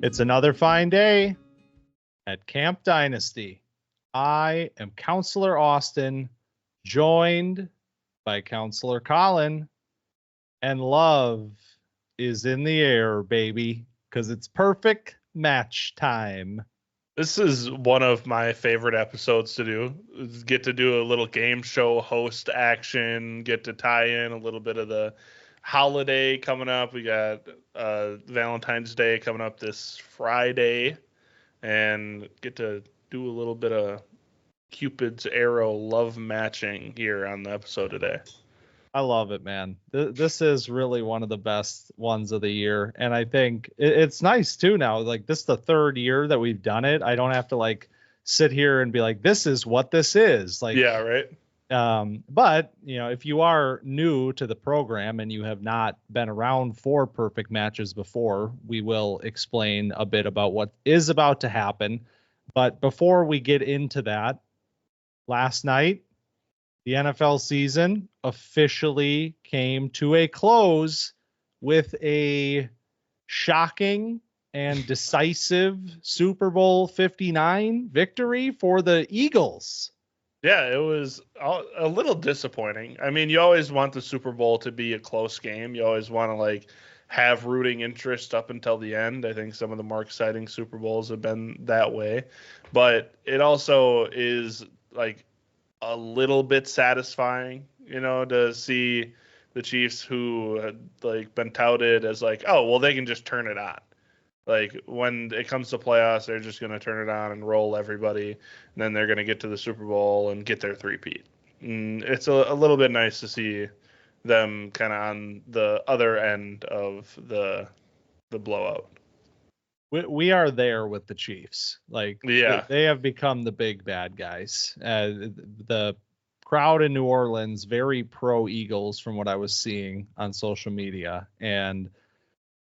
It's another fine day at Camp Dynasty. I am Counselor Austin, joined by Counselor Collin, and love is in the air, baby, because it's perfect match time. This is one of my favorite episodes to do. Get to do a little game show host action, get to tie in a little bit of the holiday coming up. We got Valentine's Day coming up this Friday, and get to do a little bit of Cupid's arrow love matching here on the episode today. I love it, man. This is really one of the best ones of the year. And I think it's nice too now. Like, this is the third year that we've done it. I don't have to like sit here and be like, this is what this is. Like, yeah, right. But you know, if you are new to the program and you have not been around for perfect matches before, we will explain a bit about what is about to happen. But before we get into that, last night, the NFL season officially came to a close with a shocking and decisive Super Bowl 59 victory for the Eagles. Yeah, it was a little disappointing. I mean, you always want the Super Bowl to be a close game. You always want to like have rooting interest up until the end. I think some of the more exciting Super Bowls have been that way. But it also is like a little bit satisfying, you know, to see the Chiefs, who had like been touted as like, oh, well, they can just turn it on. Like, when it comes to playoffs, they're just going to turn it on and roll everybody, and then they're going to get to the Super Bowl and get their three-peat. And it's a little bit nice to see them kind of on the other end of the blowout. We are there with the Chiefs. Like, yeah, they have become the big bad guys. The crowd in New Orleans, very pro Eagles from what I was seeing on social media. And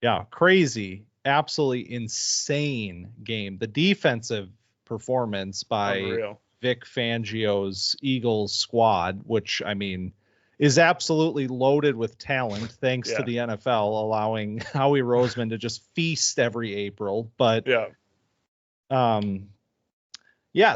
yeah, crazy, absolutely insane game. The defensive performance by unreal. Vic Fangio's Eagles squad, which, I mean, is absolutely loaded with talent thanks to the NFL allowing Howie Roseman to just feast every April. But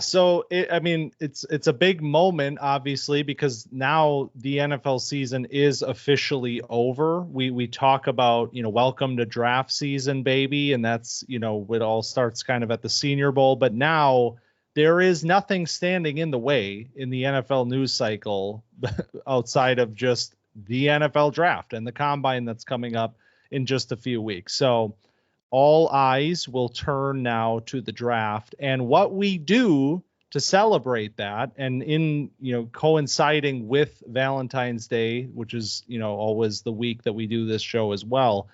so it's a big moment, obviously, because now the NFL season is officially over. We talk about, you know, welcome to draft season, baby. And that's, you know, it all starts kind of at the Senior Bowl. But now there is nothing standing in the way in the NFL news cycle outside of just the NFL draft and the combine that's coming up in just a few weeks. So all eyes will turn now to the draft and what we do to celebrate that. And in, you know, coinciding with Valentine's Day, which is, you know, always the week that we do this show as well,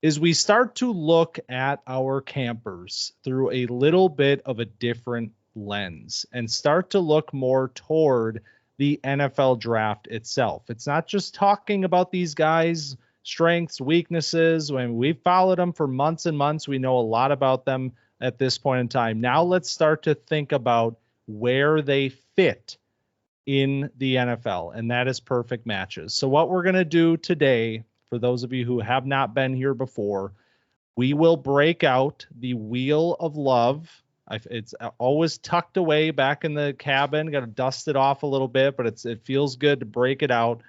is we start to look at our campers through a little bit of a different lens and start to look more toward the NFL draft itself. It's not just talking about these guys' strengths, weaknesses. When we've followed them for months and months, we know a lot about them at this point in time. Now let's start to think about where they fit in the NFL, and that is perfect matches. So what we're going to do today, for those of you who have not been here before, we will break out the Wheel of Love. It's always tucked away back in the cabin. Got to dust it off a little bit, but it feels good to break it out.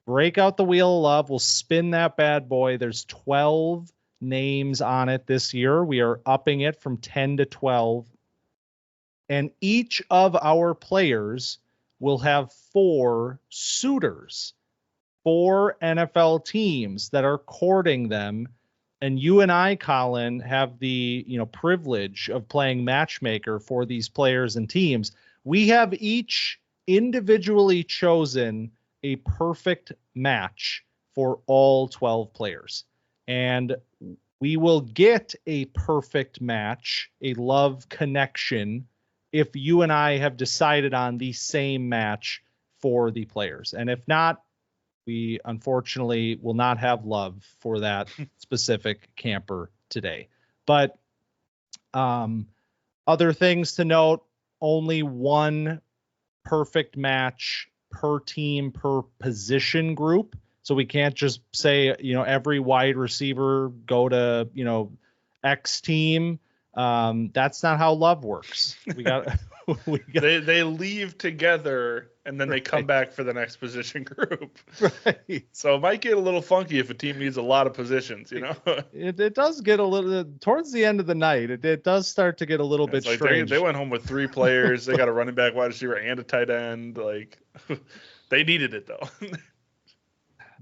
Break out the Wheel of Love. We'll spin that bad boy. There's 12 names on it this year. We are upping it from 10 to 12. And each of our players will have 4 suitors, 4 NFL teams that are courting them. And you and I, Colin, have the, you know, privilege of playing matchmaker for these players and teams. We have each individually chosen a perfect match for all 12 players. And we will get a perfect match, a love connection, if you and I have decided on the same match for the players. And if not, we unfortunately will not have love for that specific camper today. But other things to note, only one perfect match per team, per position group. So we can't just say, you know, every wide receiver go to, you know, X team. That's not how love works. We got they leave together and then they come back for the next position group. Right. So it might get a little funky if a team needs a lot of positions, you know. It does get a little towards the end of the night. It does start to get a little bit like strange. They went home with 3 players. They got a running back, wide receiver, and a tight end. Like they needed it though.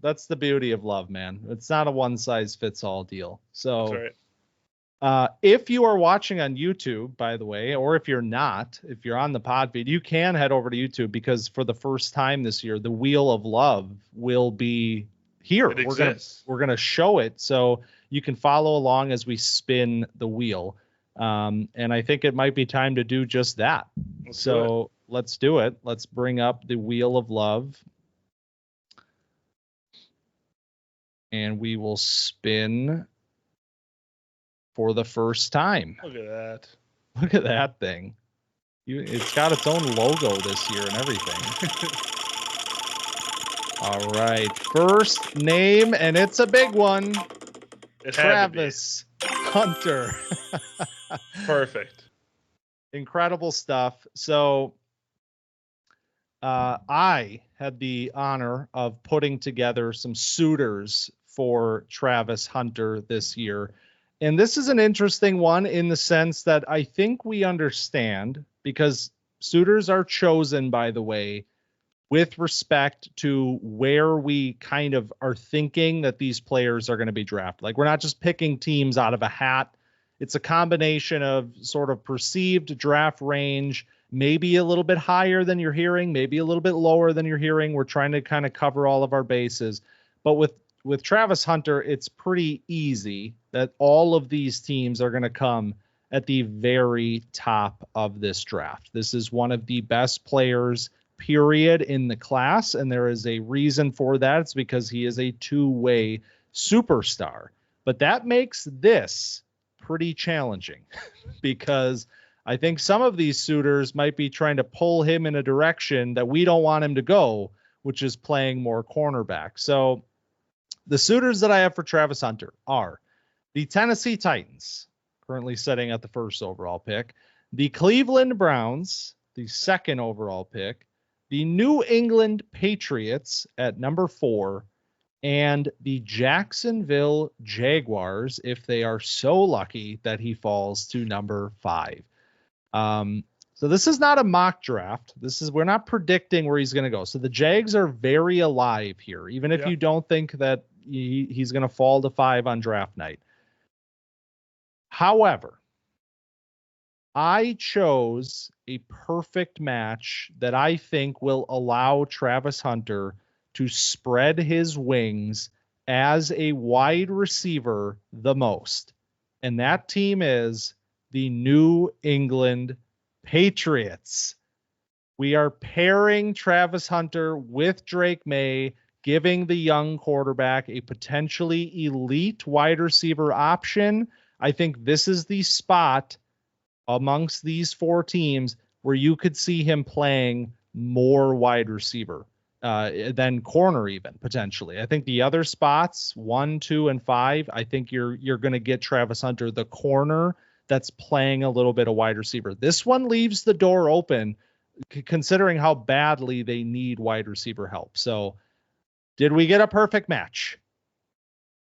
That's the beauty of love, man. It's not a one size fits all deal. So That's right. If you are watching on YouTube, by the way, or if you're not, if you're on the pod feed, you can head over to YouTube because for the first time this year, the Wheel of Love will be here. We're gonna show it, so you can follow along as we spin the wheel. And I think it might be time to do just that. Let's do it. Let's bring up the Wheel of Love, and we will spin for the first time. Look at that. Look at that thing. It's got its own logo this year and everything. All right. First name, and it's a big one. Travis Hunter. Perfect. Incredible stuff. So I had the honor of putting together some suitors for Travis Hunter this year. And this is an interesting one in the sense that I think we understand, because suitors are chosen, by the way, with respect to where we kind of are thinking that these players are going to be drafted. Like, we're not just picking teams out of a hat. It's a combination of sort of perceived draft range, maybe a little bit higher than you're hearing, maybe a little bit lower than you're hearing. We're trying to kind of cover all of our bases. But with Travis Hunter, it's pretty easy that all of these teams are going to come at the very top of this draft. This is one of the best players, period, in the class, and there is a reason for that. It's because he is a two-way superstar. But that makes this pretty challenging because I think some of these suitors might be trying to pull him in a direction that we don't want him to go, which is playing more cornerback. So the suitors that I have for Travis Hunter are the Tennessee Titans, currently sitting at the first overall pick, the Cleveland Browns, the second overall pick, the New England Patriots at number 4, and the Jacksonville Jaguars, if they are so lucky that he falls to number 5. So this is not a mock draft. We're not predicting where he's going to go. So the Jags are very alive here, even if you don't think that he's going to fall to 5 on draft night. However, I chose a perfect match that I think will allow Travis Hunter to spread his wings as a wide receiver the most. And that team is the New England Patriots. We are pairing Travis Hunter with Drake May, giving the young quarterback a potentially elite wide receiver option. I think this is the spot amongst these 4 teams where you could see him playing more wide receiver than corner, even potentially. I think the other spots 1, 2, and 5, I think you're going to get Travis Hunter, the corner that's playing a little bit of wide receiver. This one leaves the door open considering how badly they need wide receiver help. So did we get a perfect match?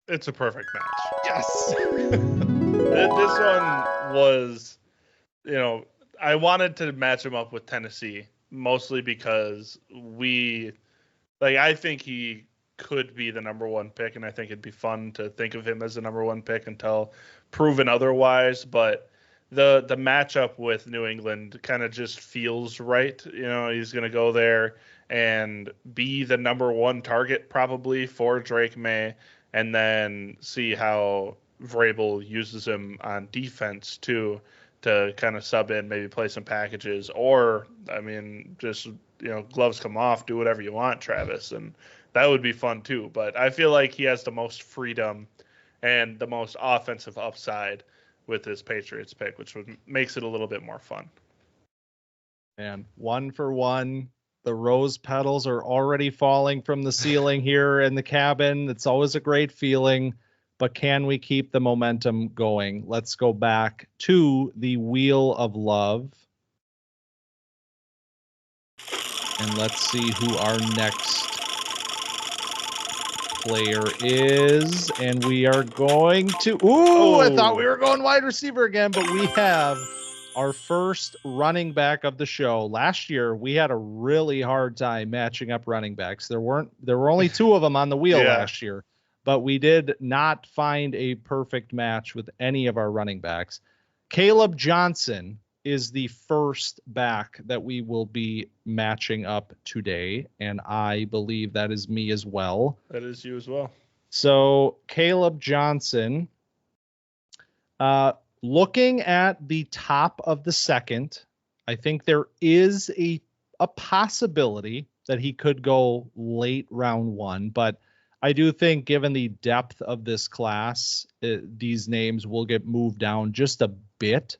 It's a perfect match. Yes. This one was, I wanted to match him up with Tennessee mostly because I think he could be the number 1 pick, and I think it'd be fun to think of him as the number 1 pick until proven otherwise. But the matchup with New England kind of just feels right. He's going to go there and be the number 1 target probably for Drake May, and then see how Vrabel uses him on defense too, to kind of sub in, maybe play some packages, or just gloves come off, do whatever you want, Travis, and that would be fun too. But I feel like he has the most freedom and the most offensive upside with his Patriots pick, which makes it a little bit more fun. And 1 for 1, the rose petals are already falling from the ceiling here in the cabin. It's always a great feeling. but can we keep the momentum going? Let's go back to the Wheel of Love. And let's see who our next player is. And we are going to... I thought we were going wide receiver again, but we have our first running back of the show. Last year, we had a really hard time matching up running backs. There were only 2 of them on the wheel last year, but we did not find a perfect match with any of our running backs. Kaleb Johnson is the first back that we will be matching up today, and I believe that is me as well. That is you as well. So Kaleb Johnson, looking at the top of the second, I think there is a possibility that he could go late round 1, but I do think given the depth of this class, these names will get moved down just a bit.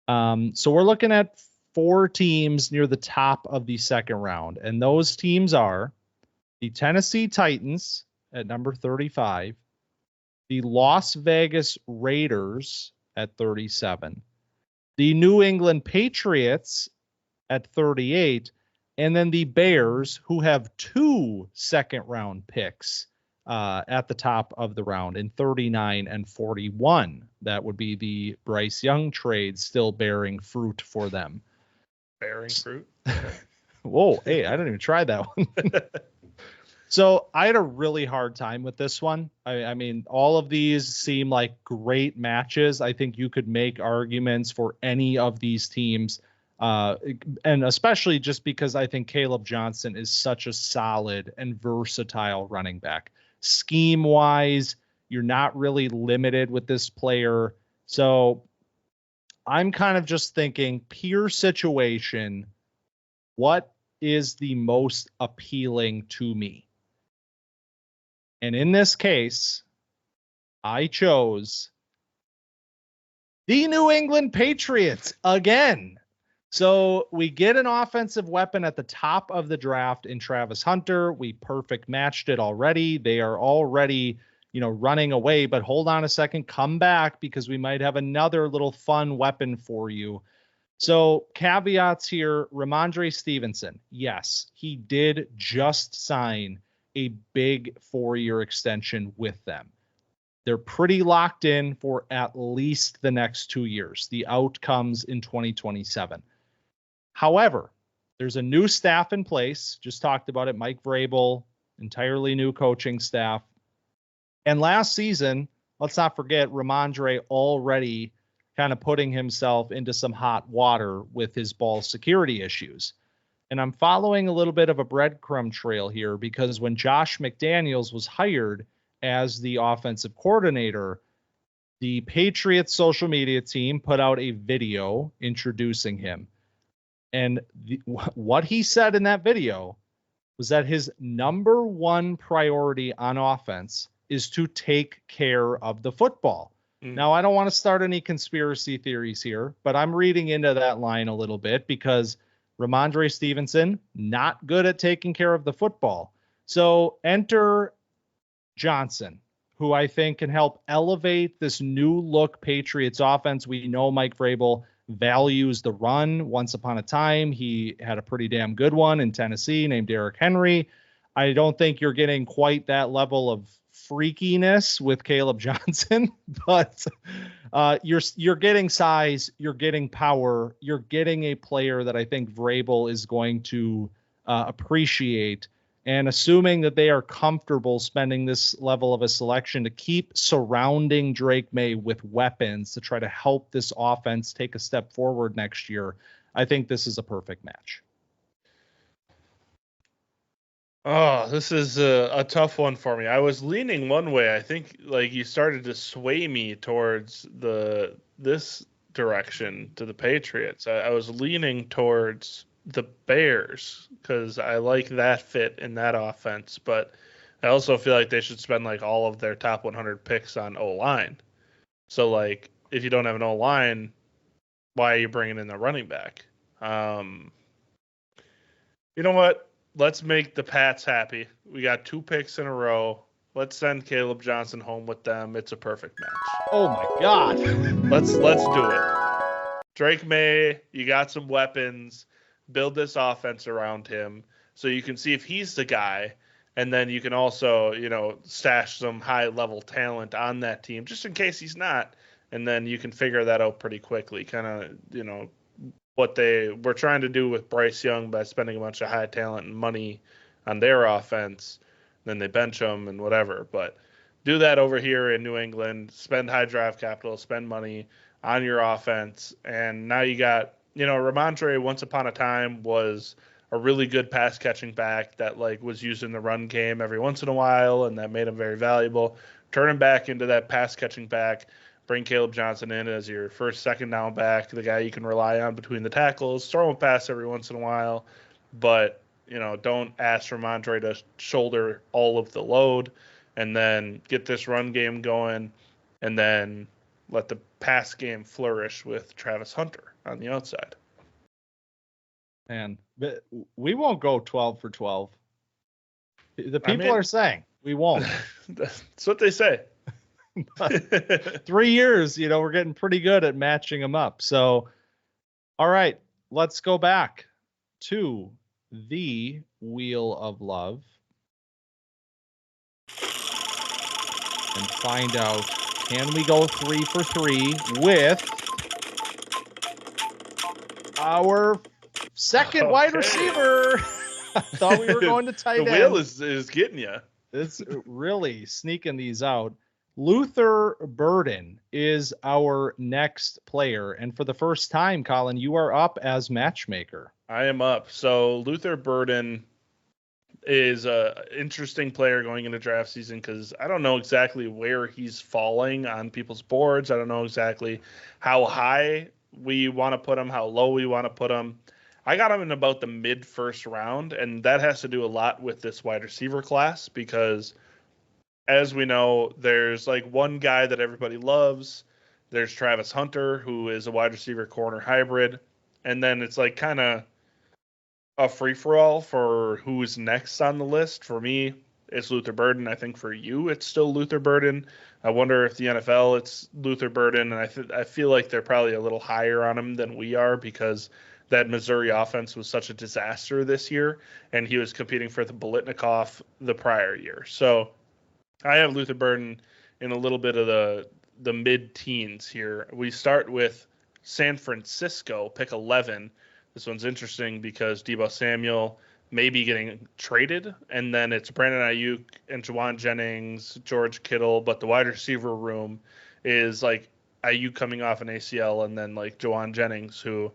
So we're looking at 4 teams near the top of the second round, and those teams are the Tennessee Titans at number 35, the Las Vegas Raiders at 37, the New England Patriots at 38, and then the Bears, who have 2 second-round picks at the top of the round in 39 and 41. That would be the Bryce Young trade still bearing fruit for them. Bearing fruit? Whoa, hey, I didn't even try that one. So I had a really hard time with this one. I mean, all of these seem like great matches. I think you could make arguments for any of these teams, and especially just because I think Kaleb Johnson is such a solid and versatile running back. Scheme-wise, you're not really limited with this player. So I'm kind of just thinking pure situation, what is the most appealing to me? And in this case, I chose the New England Patriots again. So we get an offensive weapon at the top of the draft in Travis Hunter. We perfect matched it already. They are already, running away, but hold on a second, come back because we might have another little fun weapon for you. So caveats here, Ramondre Stevenson. Yes, he did just sign a big 4-year extension with them. They're pretty locked in for at least the next 2 years. The out comes in 2027. However, there's a new staff in place. Just talked about it. Mike Vrabel, entirely new coaching staff. And last season, let's not forget, Ramondre already kind of putting himself into some hot water with his ball security issues. And I'm following a little bit of a breadcrumb trail here because when Josh McDaniels was hired as the offensive coordinator, the Patriots social media team put out a video introducing him. And what he said in that video was that his number 1 priority on offense is to take care of the football. Now, I don't want to start any conspiracy theories here, but I'm reading into that line a little bit because Ramondre Stevenson, not good at taking care of the football. So enter Johnson, who I think can help elevate this new look Patriots offense. We know Mike Vrabel values the run. Once upon a time, he had a pretty damn good one in Tennessee named Derrick Henry. I don't think you're getting quite that level of freakiness with Kaleb Johnson, but you're getting size, you're getting power, you're getting a player that I think Vrabel is going to appreciate. And assuming that they are comfortable spending this level of a selection to keep surrounding Drake May with weapons to try to help this offense take a step forward next year, I think this is a perfect match. Oh, this is a tough one for me. I was leaning one way. I think you started to sway me towards this direction to the Patriots. I was leaning towards the Bears because I like that fit in that offense, but I also feel like they should spend all of their top 100 picks on O-line. So if you don't have an O-line, why are you bringing in the running back? You know what? Let's make the Pats happy. We got 2 picks in a row. Let's send Kaleb Johnson home with them. It's a perfect match. Oh my God. Let's do it. Drake May, you got some weapons. Build this offense around him so you can see if he's the guy. And then you can also, stash some high-level talent on that team just in case he's not. And then you can figure that out pretty quickly. Kind of, what they were trying to do with Bryce Young by spending a bunch of high talent and money on their offense. Then they bench him and whatever. But do that over here in New England. Spend high draft capital, spend money on your offense. And now you got, Ramondre once upon a time was a really good pass catching back that was used in the run game every once in a while, and that made him very valuable. Turn him back into that pass catching back. Bring Kaleb Johnson in as your first, second down back, the guy you can rely on between the tackles. Throw him a pass every once in a while, but don't ask Ramondre to shoulder all of the load, and then get this run game going, and then let the pass game flourish with Travis Hunter on the outside. Man, we won't go 12 for 12. The people are saying we won't. That's what they say. 3 years, we're getting pretty good at matching them up. So, all right, let's go back to the Wheel of Love and find out, can we go 3 for 3 with our second wide receiver? I thought we were going to tight end. The wheel is getting you. It's really sneaking these out. Luther Burden is our next player. And for the first time, Collin, you are up as matchmaker. I am up. So Luther Burden is a interesting player going into draft season because I don't know exactly where he's falling on people's boards. I don't know exactly how high we want to put him, how low we want to put him. I got him in about the mid first round, and that has to do a lot with this wide receiver class because, as we know, there's one guy that everybody loves. There's Travis Hunter, who is a wide receiver corner hybrid. And then it's kind of a free-for-all for who's next on the list. For me, it's Luther Burden. I think for you, it's still Luther Burden. I wonder if the NFL, it's Luther Burden. And I feel like they're probably a little higher on him than we are because that Missouri offense was such a disaster this year. And he was competing for the Biletnikoff the prior year. So I have Luther Burden in a little bit of the mid-teens here. We start with San Francisco, pick 11. This one's interesting because Deebo Samuel may be getting traded, and then it's Brandon Ayuk and Juwan Jennings, George Kittle, but the wide receiver room is Ayuk coming off an ACL and then Juwan Jennings, who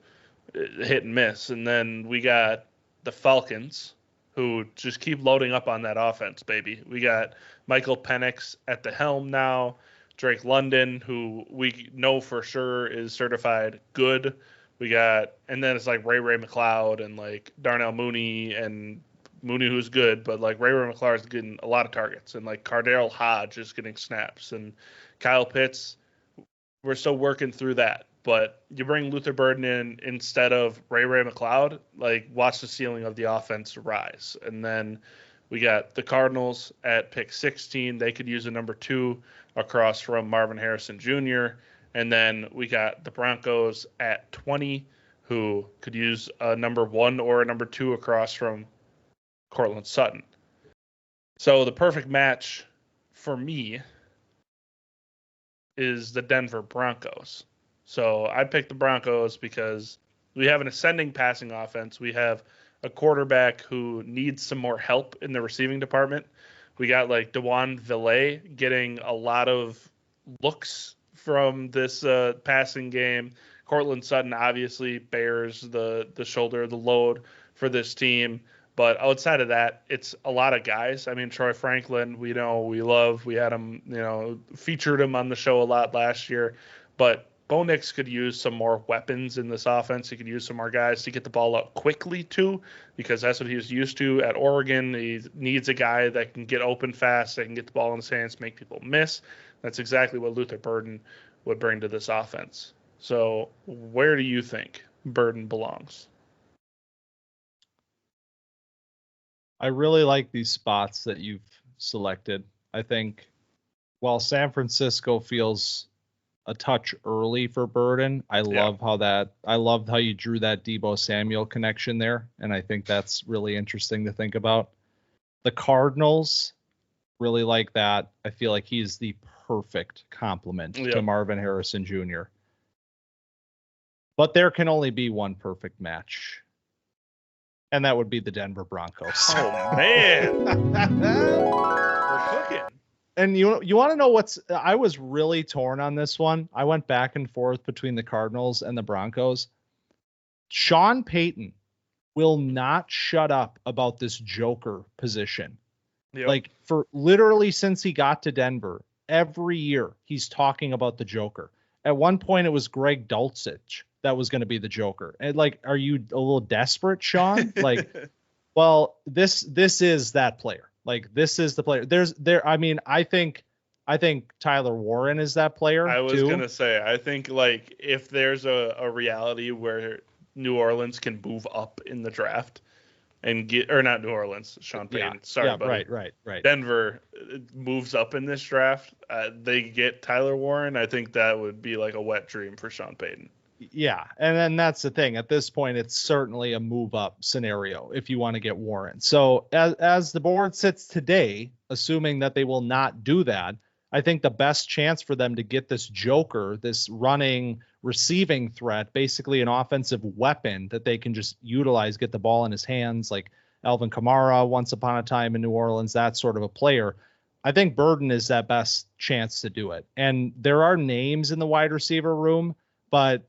hit and miss. And then we got the Falcons, who just keep loading up on that offense, baby. We got Michael Penix at the helm now, Drake London, who we know for sure is certified good. And then it's Ray McCloud and Darnell Mooney and Mooney, who's good, but Ray McCloud is getting a lot of targets, and Cardale Hodge is getting snaps, and Kyle Pitts, we're still working through that. But you bring Luther Burden in instead of Ray McCloud, watch the ceiling of the offense rise. And then we got the Cardinals at pick 16. They could use a number 2 across from Marvin Harrison Jr. And then we got the Broncos at 20, who could use a number 1 or a number 2 across from Cortland Sutton. So the perfect match for me is the Denver Broncos. So I picked the Broncos because we have an ascending passing offense. We have a quarterback who needs some more help in the receiving department. We got DeJuan Villay getting a lot of looks from this passing game. Cortland Sutton obviously bears the shoulder, the load for this team. But outside of that, it's a lot of guys. I mean, Troy Franklin, we know, we love. We had him, featured him on the show a lot last year. But Bo Nix could use some more weapons in this offense. He could use some more guys to get the ball out quickly, too, because that's what he was used to at Oregon. He needs a guy that can get open fast, that can get the ball in his hands, make people miss. That's exactly what Luther Burden would bring to this offense. So where do you think Burden belongs? I really like these spots that you've selected. I think while San Francisco feels a touch early for Burden, I loved how you drew that Deebo Samuel connection there. And I think that's really interesting to think about. The Cardinals really like that. I feel like he's the perfect complement to Marvin Harrison Jr. But there can only be one perfect match. And that would be the Denver Broncos. Oh, man. We're cooking. And you want to know I was really torn on this one. I went back and forth between the Cardinals and the Broncos. Sean Payton will not shut up about this Joker position. Yep. Like for literally since he got to Denver, every year he's talking about the Joker. At one point it was Greg Dulcich that was going to be the Joker. And like, are you a little desperate, Sean? Like, well, this is that player. Like, this is the player. I think Tyler Warren is that player. I was going to say, I think like if there's a reality where New Orleans can move up in the draft and not New Orleans, Sean Payton. Yeah, sorry, buddy. Right. Denver moves up in this draft. They get Tyler Warren. I think that would be like a wet dream for Sean Payton. Yeah, and then that's the thing. At this point, it's certainly a move-up scenario if you want to get Warren. So as the board sits today, assuming that they will not do that, I think the best chance for them to get this Joker, this running receiving threat, basically an offensive weapon that they can just utilize, get the ball in his hands, like Alvin Kamara once upon a time in New Orleans, that sort of a player. I think Burden is that best chance to do it. And there are names in the wide receiver room, but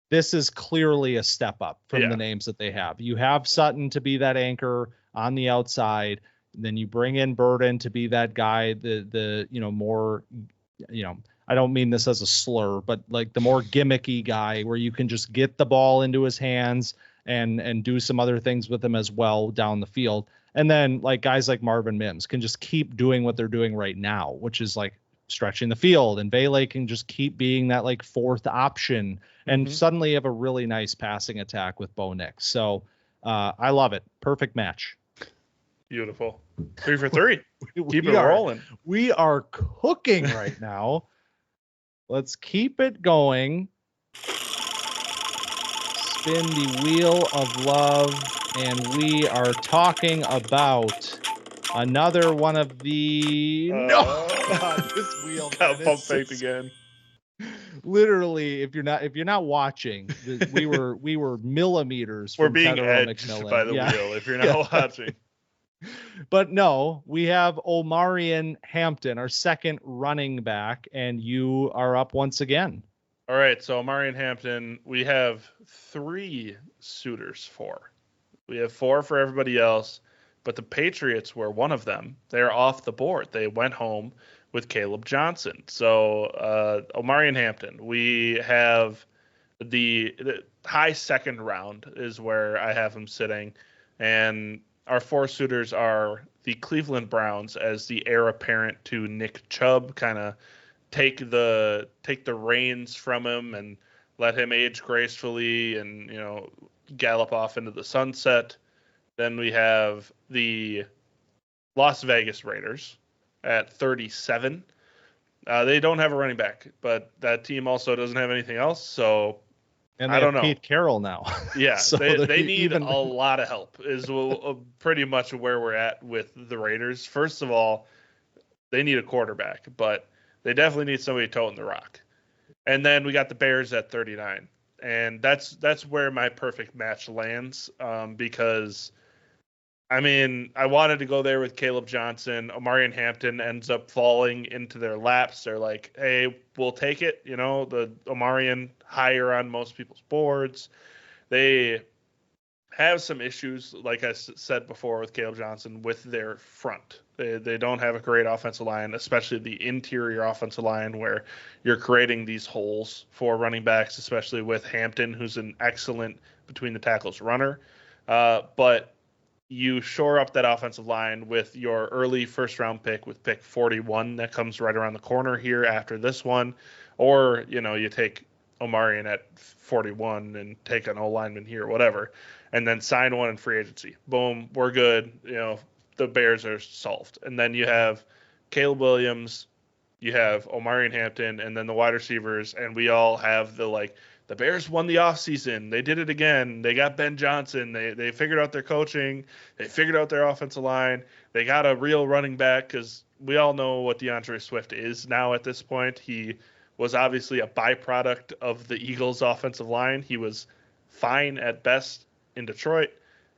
this is clearly a step up from the names that they have. You have Sutton to be that anchor on the outside. Then you bring in Burden to be that guy, the more, I don't mean this as a slur, but like the more gimmicky guy where you can just get the ball into his hands and do some other things with him as well down the field. And then like guys like Marvin Mims can just keep doing what they're doing right now, which is like stretching the field, and Vele can just keep being that like fourth option, and suddenly you have a really nice passing attack with Bo Nix. So I love it. Perfect match. Beautiful. 3 for 3. Keep it rolling. We are cooking right now. Let's keep it going. Spin the wheel of love, and we are talking about another one of the this wheel got pump faked again. Literally, if you're not watching, we were millimeters. We're from being Tetairoa edged McMillan. by the wheel. If you're not watching. But no, we have Omarion Hampton, our second running back, and you are up once again. All right, so Omarion Hampton, we have 3 suitors for. We have 4 for everybody else, but the Patriots were one of them. They're off the board. They went home with Kaleb Johnson. So Omarion Hampton, we have the high second round is where I have him sitting, and our 4 suitors are the Cleveland Browns as the heir apparent to Nick Chubb, kind of take the reins from him and let him age gracefully and gallop off into the sunset. Then we have the Las Vegas Raiders at 37. They don't have a running back, but that team also doesn't have anything else. So and I don't know. Pete Carroll now. Yeah, so they need a lot of help is pretty much where we're at with the Raiders. First of all, they need a quarterback, but they definitely need somebody toting the rock. And then we got the Bears at 39. And that's where my perfect match lands because, I mean, I wanted to go there with Kaleb Johnson. Omarion Hampton ends up falling into their laps. They're like, hey, we'll take it. The Omarion higher on most people's boards. They have some issues, like I said before with Kaleb Johnson, with their front. They don't have a great offensive line, especially the interior offensive line where you're creating these holes for running backs, especially with Hampton, who's an excellent between the tackles runner. But you shore up that offensive line with your early first-round pick with pick 41 that comes right around the corner here after this one. Or, you take Omarion at 41 and take an O-lineman here, whatever, and then sign one in free agency. Boom, we're good. The Bears are solved. And then you have Caleb Williams, you have Omarion Hampton, and then the wide receivers, and we all have the Bears won the offseason. They did it again. They got Ben Johnson. They figured out their coaching. They figured out their offensive line. They got a real running back because we all know what DeAndre Swift is now at this point. He was obviously a byproduct of the Eagles' offensive line. He was fine at best in Detroit,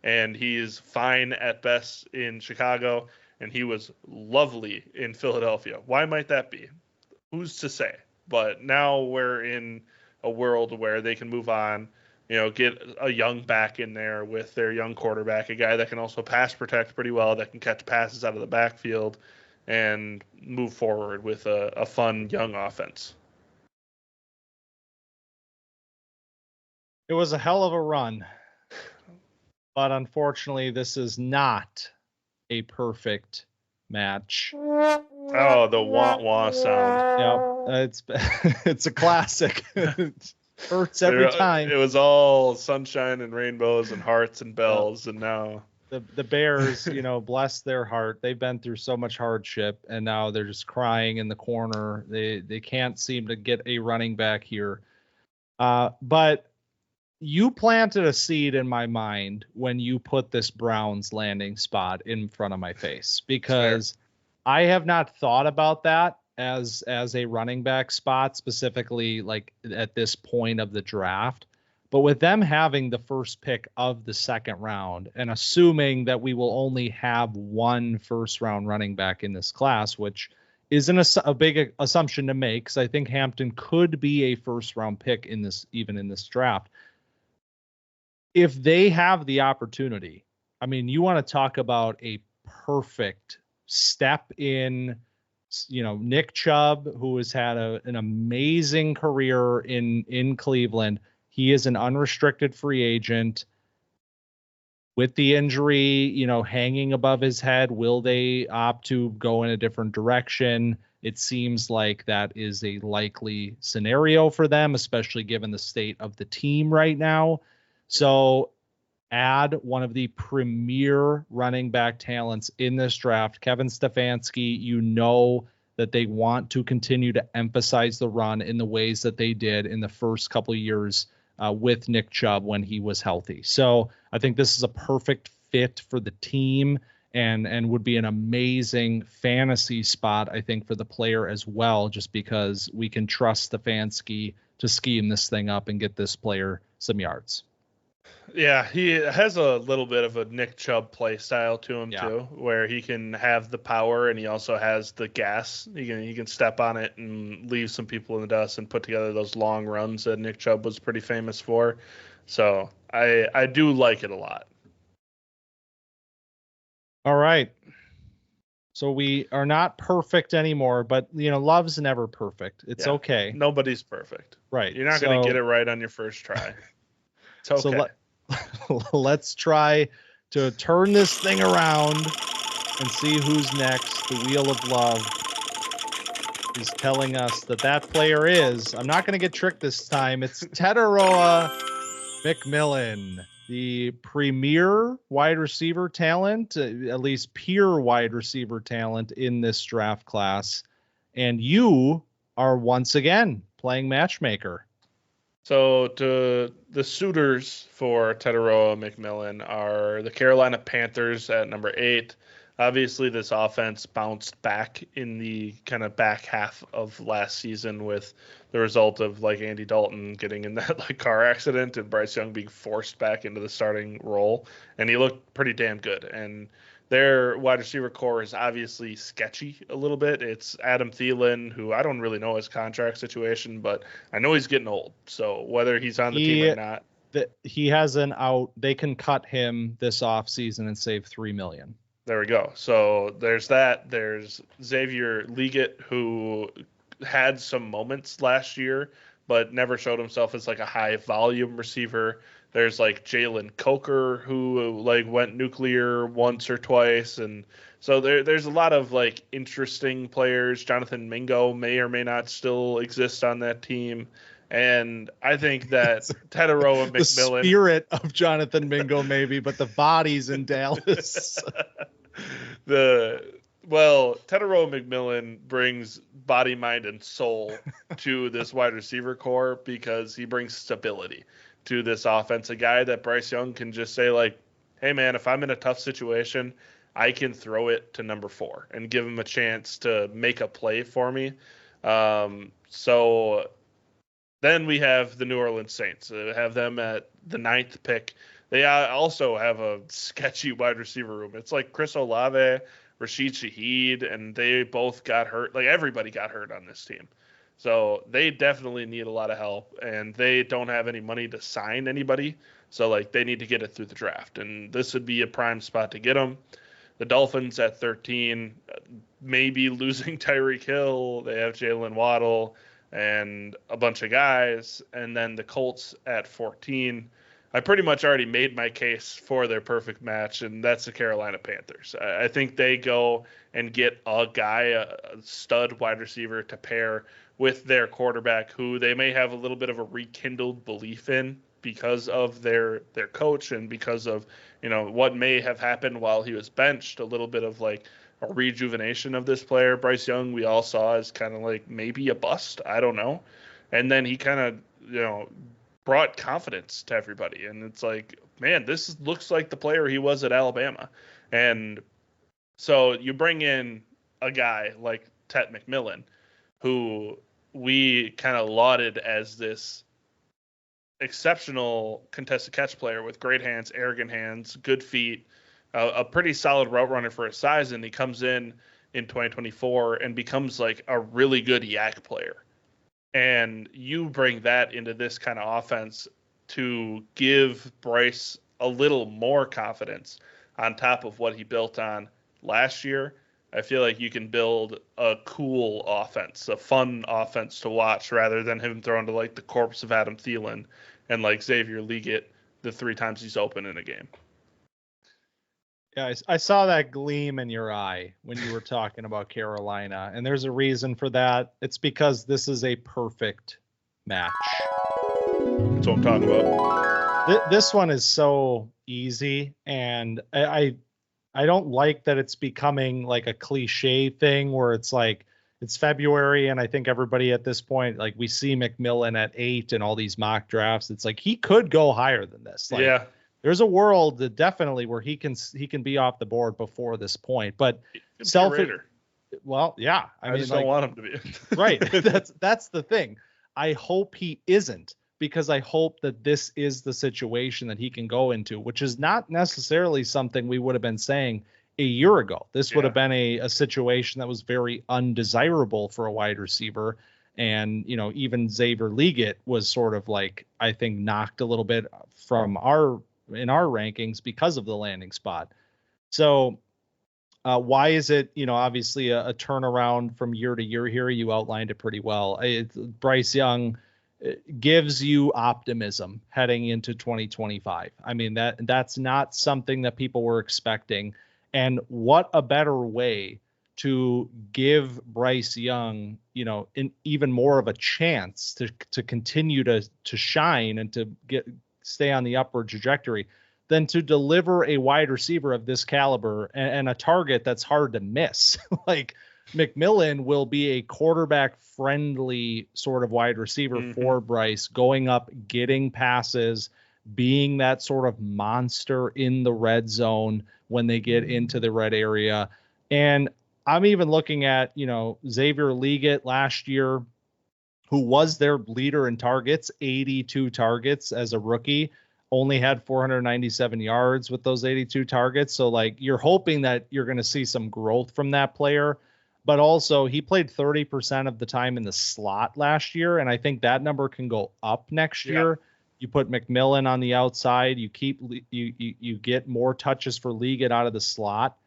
and he is fine at best in Chicago, and he was lovely in Philadelphia. Why might that be? Who's to say? But now we're in a world where they can move on, get a young back in there with their young quarterback, a guy that can also pass protect pretty well, that can catch passes out of the backfield, and move forward with a fun young offense. It was a hell of a run, but unfortunately, this is not a perfect match. Oh, the wah-wah sound. Yeah, it's a classic. It hurts every time. It was all sunshine and rainbows and hearts and bells, and now the Bears, bless their heart. They've been through so much hardship, and now they're just crying in the corner. They can't seem to get a running back here. But you planted a seed in my mind when you put this Browns landing spot in front of my face, because I have not thought about that as a running back spot, specifically like at this point of the draft. But with them having the first pick of the second round, and assuming that we will only have one first round running back in this class, which isn't a big assumption to make, because I think Hampton could be a first round pick in this draft. If they have the opportunity, I mean, you want to talk about a perfect step in, Nick Chubb, who has had an amazing career in Cleveland. He is an unrestricted free agent. With the injury, hanging above his head, will they opt to go in a different direction? It seems like that is a likely scenario for them, especially given the state of the team right now. So add one of the premier running back talents in this draft, Kevin Stefanski. That they want to continue to emphasize the run in the ways that they did in the first couple of years with Nick Chubb when he was healthy. So I think this is a perfect fit for the team and would be an amazing fantasy spot, I think, for the player as well, just because we can trust Stefanski to scheme this thing up and get this player some yards. Yeah, he has a little bit of a Nick Chubb play style to him too, where he can have the power and he also has the gas. He can step on it and leave some people in the dust and put together those long runs that Nick Chubb was pretty famous for. So I do like it a lot. All right. So we are not perfect anymore, but love's never perfect. It's okay. Nobody's perfect. Right. You're not going to get it right on your first try. It's okay. So let's try to turn this thing around and see who's next. The Wheel of Love is telling us that player is, I'm not going to get tricked this time, it's Tetairoa McMillan, the premier wide receiver talent, at least pure wide receiver talent in this draft class. And you are once again playing matchmaker. So the suitors for Tetairoa McMillan are the Carolina Panthers at number 8. Obviously, this offense bounced back in the kind of back half of last season with the result of Andy Dalton getting in that car accident and Bryce Young being forced back into the starting role, and he looked pretty damn good. And their wide receiver core is obviously sketchy a little bit. It's Adam Thielen, who I don't really know his contract situation, but I know he's getting old. So whether he's on the team or not, he has an out. They can cut him this offseason and save $3 million. There we go. So there's that. There's Xavier Legette, who had some moments last year, but never showed himself as a high volume receiver. There's Jalen Coker, who went nuclear once or twice, and so there's a lot of interesting players. Jonathan Mingo may or may not still exist on that team, and I think that Tetairoa McMillan, the spirit of Jonathan Mingo maybe, but the body's in Dallas. Well, Tetairoa McMillan brings body, mind, and soul to this wide receiver core because he brings stability to this offense. A guy that Bryce Young can just say, like, hey, man, if I'm in a tough situation, I can throw it to number 4 and give him a chance to make a play for me. So then we have the New Orleans Saints. Have them at the 9th pick. They also have a sketchy wide receiver room. It's like Chris Olave, Rashid Shaheed, and they both got hurt. Like, everybody got hurt on this team. So they definitely need a lot of help, and they don't have any money to sign anybody. So, like, they need to get it through the draft, and this would be a prime spot to get them. The Dolphins at 13, maybe losing Tyreek Hill. They have Jalen Waddle and a bunch of guys. And then the Colts at 14. I pretty much already made my case for their perfect match, and that's the Carolina Panthers. I think they go and get a guy, a stud wide receiver, to pair with their quarterback, who they may have a little bit of a rekindled belief in because of their coach and because of, what may have happened while he was benched, a little bit of like a rejuvenation of this player. Bryce Young, we all saw as kind of like maybe a bust. I don't know. And then he kind of, brought confidence to everybody. And it's like, man, this looks like the player he was at Alabama. And so you bring in a guy like Tet McMillan, who we kind of lauded as this exceptional contested catch player with great hands, arrogant hands, good feet, a pretty solid route runner for his size. And he comes in 2024 and becomes like a really good yak player. And you bring that into this kind of offense to give Bryce a little more confidence on top of what he built on last year. I feel like you can build a cool offense, a fun offense to watch, rather than him throwing to like the corpse of Adam Thielen and like Xavier Leggett the 3 times he's open in a game. Yeah, I saw that gleam in your eye when you were talking about Carolina, and there's a reason for that. It's because this is a perfect match. That's what I'm talking about. This one is so easy, and I don't like that it's becoming like a cliche thing where it's like it's February, and I think everybody at this point, like, we see McMillan at 8 and all these mock drafts. It's like he could go higher than this. Like, yeah. There's a world that definitely where he can be off the board before this point, but well, yeah, I mean, just don't want him to be. Right. That's the thing. I hope he isn't, because I hope that this is the situation that he can go into, which is not necessarily something we would have been saying a year ago. This would have been a situation that was very undesirable for a wide receiver. And, even Xavier Leggett was sort of like, I think, knocked a little bit from in our rankings because of the landing spot. So why is it, obviously a turnaround from year to year here? You outlined it pretty well. Bryce Young gives you optimism heading into 2025. I mean, that's not something that people were expecting. And what a better way to give Bryce Young, even more of a chance to continue to shine and to stay on the upward trajectory than to deliver a wide receiver of this caliber and a target that's hard to miss. Like, McMillan will be a quarterback friendly sort of wide receiver for Bryce, going up, getting passes, being that sort of monster in the red zone when they get into the red area. And I'm even looking at, Xavier Leggett last year, who was their leader in targets, 82 targets as a rookie, only had 497 yards with those 82 targets. So, like, you're hoping that you're going to see some growth from that player. But also, he played 30% of the time in the slot last year, and I think that number can go up next year. You put McMillan on the outside, you get more touches for Leggett out of the slot,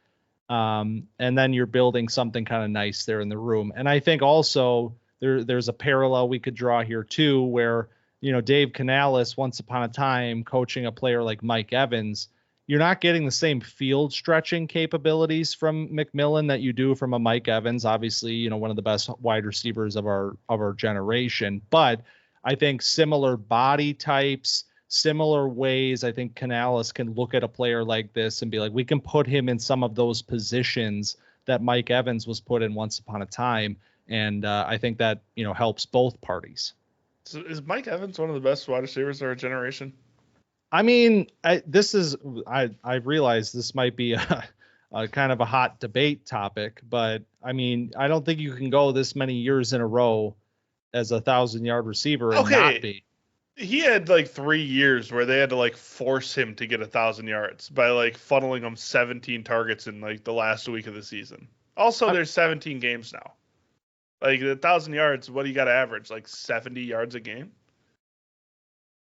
and then you're building something kind of nice there in the room. And I think also there's a parallel we could draw here too, where Dave Canales, once upon a time coaching a player like Mike Evans, you're not getting the same field stretching capabilities from McMillan that you do from a Mike Evans. Obviously, one of the best wide receivers of our generation, but I think similar body types, similar ways. I think Canales can look at a player like this and be like, we can put him in some of those positions that Mike Evans was put in once upon a time. And I think that, helps both parties. So is Mike Evans one of the best wide receivers of our generation? I mean, I realize this might be a kind of a hot debate topic, but I mean, I don't think you can go this many years in a row as a 1,000-yard receiver and not be. He had like 3 years where they had to like force him to get 1,000 yards by like funneling him 17 targets in like the last week of the season. Also, there's 17 games now. Like 1,000 yards, what do you got to average? Like 70 yards a game?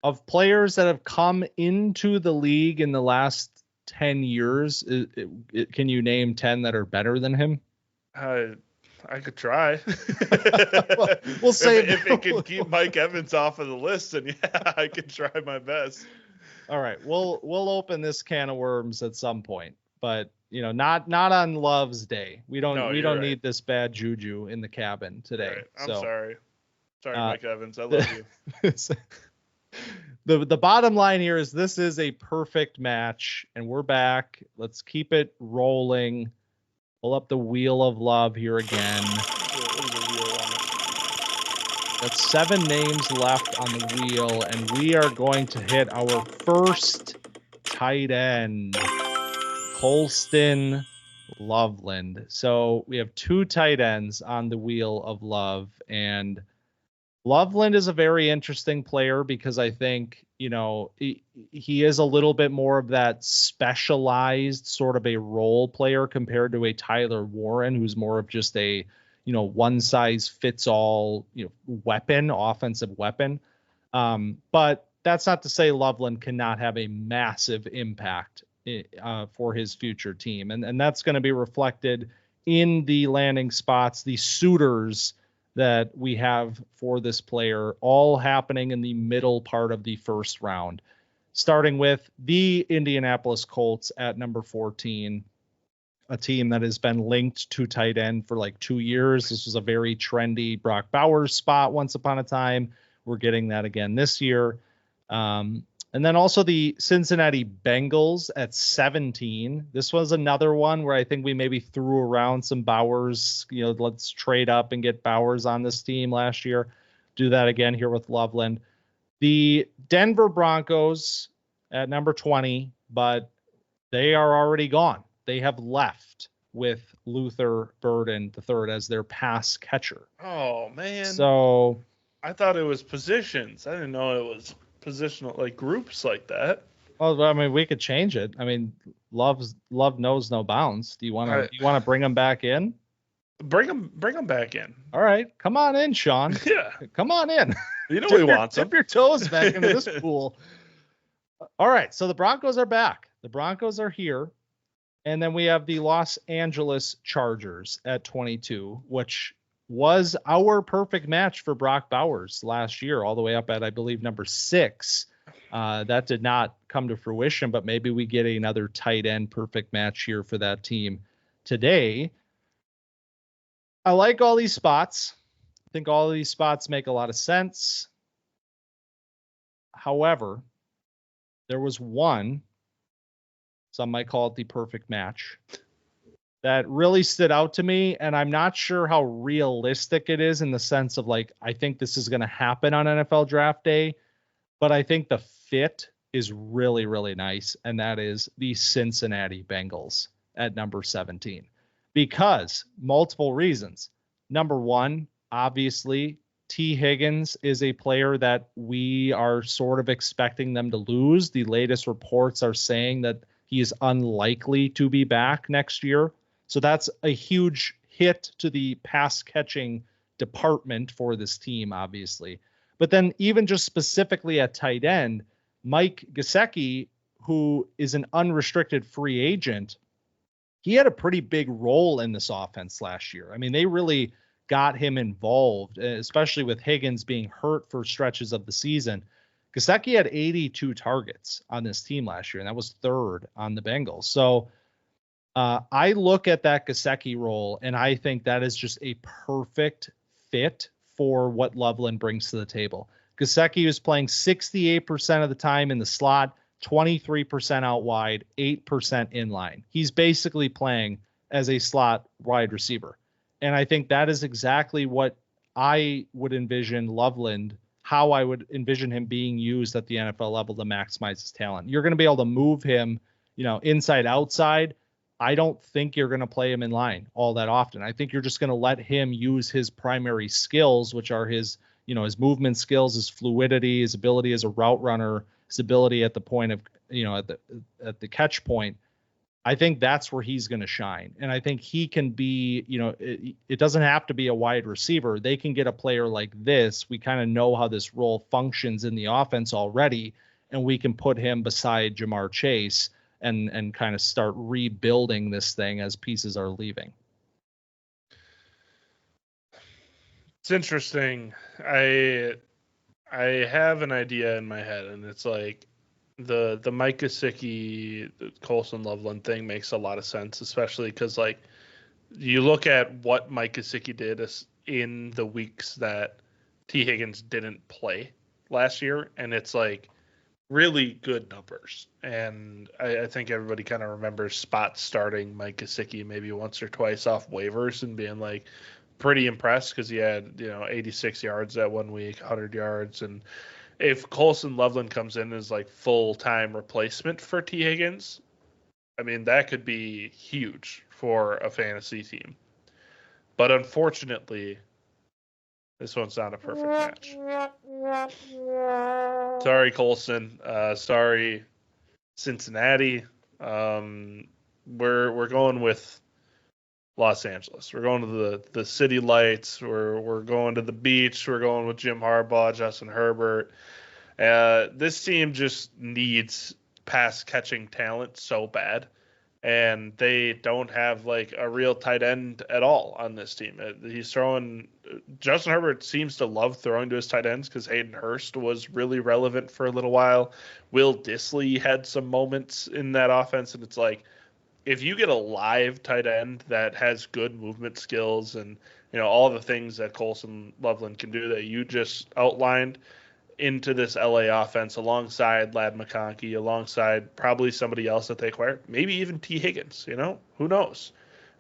Of players that have come into the league in the last 10 years, can you name 10 that are better than him? I could try. We'll say if it can keep Mike Evans off of the list, then yeah, I can try my best. All right, we'll open this can of worms at some point, but not on Love's day. We don't need this bad juju in the cabin today. Right. I'm sorry, Mike Evans. I love you. The bottom line here is this is a perfect match, and we're back. Let's keep it rolling. Pull up the wheel of love here again. Got 7 names left on the wheel, and we are going to hit our first tight end, Colston Loveland. So we have 2 tight ends on the wheel of love, and Loveland is a very interesting player because I think, he is a little bit more of that specialized sort of a role player compared to a Tyler Warren, who's more of just a, one size fits all, offensive weapon. But that's not to say Loveland cannot have a massive impact for his future team. And that's going to be reflected in the landing spots, the suitors that we have for this player, all happening in the middle part of the first round, starting with the Indianapolis Colts at number 14, a team that has been linked to tight end for like 2 years. This was a very trendy Brock Bowers spot once upon a time. We're getting that again this year. And then also the Cincinnati Bengals at 17. This was another one where I think we maybe threw around some Bowers, let's trade up and get Bowers on this team last year. Do that again here with Loveland. The Denver Broncos at number 20, but they are already gone. They have left with Luther Burden III as their pass catcher. Oh, man. So I thought it was positions. I didn't know it was positional, like groups like that. Well, I mean, we could change it. I mean, love knows no bounds. Do you want to bring him back in? Bring him back in. All right, come on in, Sean. Yeah, come on in. He wants dip your toes back into this pool. All right, so the Broncos are back. The Broncos are here, and then we have the Los Angeles Chargers at 22, which was our perfect match for Brock Bowers last year, all the way up at, I believe, number 6. That did not come to fruition, but maybe we get another tight end perfect match here for that team today. I like all these spots. I think all of these spots make a lot of sense. However, there was one, some might call it the perfect match, that really stood out to me, and I'm not sure how realistic it is in the sense of like, I think this is going to happen on NFL draft day, but I think the fit is really, really nice, and that is the Cincinnati Bengals at number 17. Because multiple reasons. Number one, obviously, T. Higgins is a player that we are sort of expecting them to lose. The latest reports are saying that he is unlikely to be back next year. So that's a huge hit to the pass catching department for this team, obviously. But then even just specifically at tight end, Mike Gesicki, who is an unrestricted free agent, he had a pretty big role in this offense last year. I mean, they really got him involved, especially with Higgins being hurt for stretches of the season. Gesicki had 82 targets on this team last year, and that was 3rd on the Bengals. So I look at that Gesicki role, and I think that is just a perfect fit for what Loveland brings to the table. Gesicki was playing 68% of the time in the slot, 23% out wide, 8% in line. He's basically playing as a slot wide receiver. And I think that is exactly what I would envision Loveland, how I would envision him being used at the NFL level to maximize his talent. You're going to be able to move him, inside, outside. I don't think you're going to play him in line all that often. I think you're just going to let him use his primary skills, which are his movement skills, his fluidity, his ability as a route runner, his ability at the point of, at the catch point. I think that's where he's going to shine. And I think he can be, it doesn't have to be a wide receiver. They can get a player like this. We kind of know how this role functions in the offense already, and we can put him beside Ja'Marr Chase and kind of start rebuilding this thing as pieces are leaving. It's interesting. I have an idea in my head, and it's like, the Mike Gesicki, Colston Loveland thing makes a lot of sense, especially because, like, you look at what Mike Gesicki did in the weeks that T. Higgins didn't play last year, and it's like really good numbers. And I think everybody kind of remembers spot starting Mike Gesicki maybe once or twice off waivers and being like pretty impressed because he had 86 yards that 1 week, 100 yards, and if Colston Loveland comes in as like full-time replacement for T. Higgins, I mean, that could be huge for a fantasy team. But unfortunately, this one's not a perfect match. Sorry, Colston. Sorry, Cincinnati. We're going with Los Angeles. We're going to the city lights. We're going to the beach. We're going with Jim Harbaugh, Justin Herbert. This team just needs pass catching talent so bad, and they don't have like a real tight end at all on this team. Justin Herbert seems to love throwing to his tight ends because Hayden Hurst was really relevant for a little while. Will Dissly had some moments in that offense, and it's like, if you get a live tight end that has good movement skills and all the things that Colston Loveland can do that you just outlined into this LA offense alongside Ladd McConkey, alongside probably somebody else that they acquired, maybe even T. Higgins, who knows?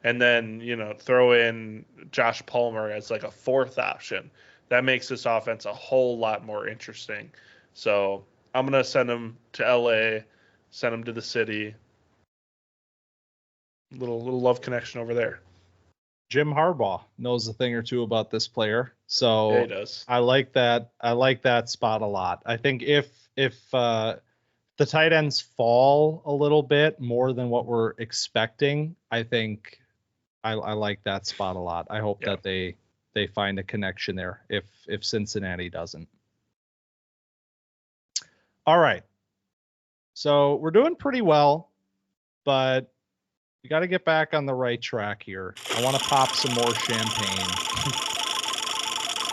And then, throw in Josh Palmer as like a fourth option. That makes this offense a whole lot more interesting. So I'm going to send him to LA, send him to the city. Little love connection over there. Jim Harbaugh knows a thing or two about this player, so yeah, he does. I like that. I like that spot a lot. I think if the tight ends fall a little bit more than what we're expecting, I think I like that spot a lot. I hope that they find a connection there if Cincinnati doesn't. All right, so we're doing pretty well, but we got to get back on the right track here. I want to pop some more champagne.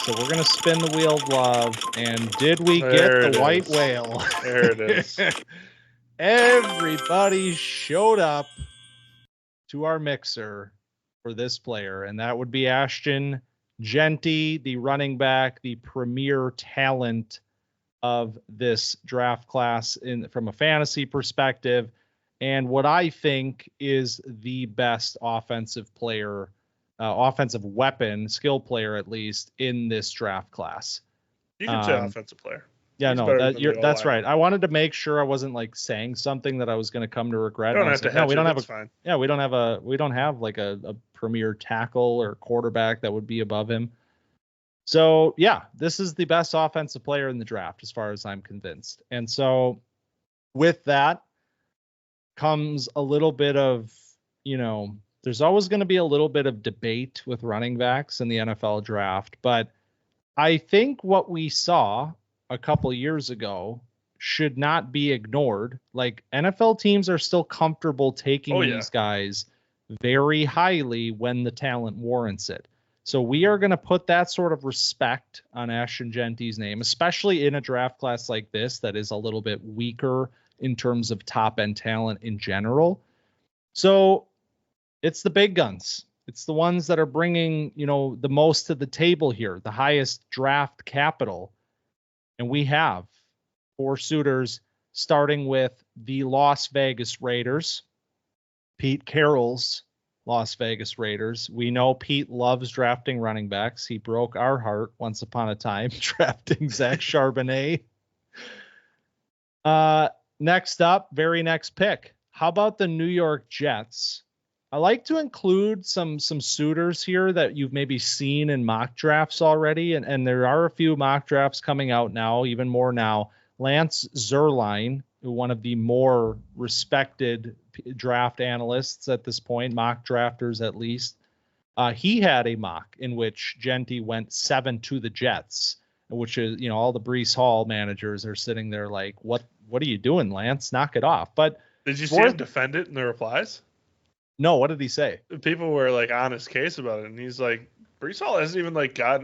So we're going to spin the wheel of love. And did we get the white whale? There it is. Everybody showed up to our mixer for this player. And that would be Ashton Jeanty, the running back, the premier talent of this draft class from a fantasy perspective. And what I think is the best offensive player, offensive weapon, skill player at least, in this draft class. You can say offensive player. Yeah, that's right. I wanted to make sure I wasn't like saying something that I was going to come to regret. We don't have like a premier tackle or quarterback that would be above him. So yeah, this is the best offensive player in the draft as far as I'm convinced. And so with that comes a little bit of, there's always going to be a little bit of debate with running backs in the NFL draft, but I think what we saw a couple years ago should not be ignored. Like, NFL teams are still comfortable taking these guys very highly when the talent warrants it. So we are going to put that sort of respect on Ashton Jeanty's name, especially in a draft class like this that is a little bit weaker in terms of top end talent in general. So it's the big guns. It's the ones that are bringing, the most to the table here, the highest draft capital. And we have 4 suitors, starting with the Las Vegas Raiders, Pete Carroll's Las Vegas Raiders. We know Pete loves drafting running backs. He broke our heart once upon a time drafting Zach Charbonnet. Next up, very next pick. How about the New York Jets? I like to include some suitors here that you've maybe seen in mock drafts already, and there are a few mock drafts coming out now, even more now. Lance Zierlein, one of the more respected draft analysts at this point, mock drafters at least, he had a mock in which Jeanty went 7 to the Jets, which is, all the Breece Hall managers are sitting there like, what are you doing, Lance? Knock it off. But did you see him defend it in the replies? No, what did he say? People were like on his case about it, and he's like, Breece Hall hasn't even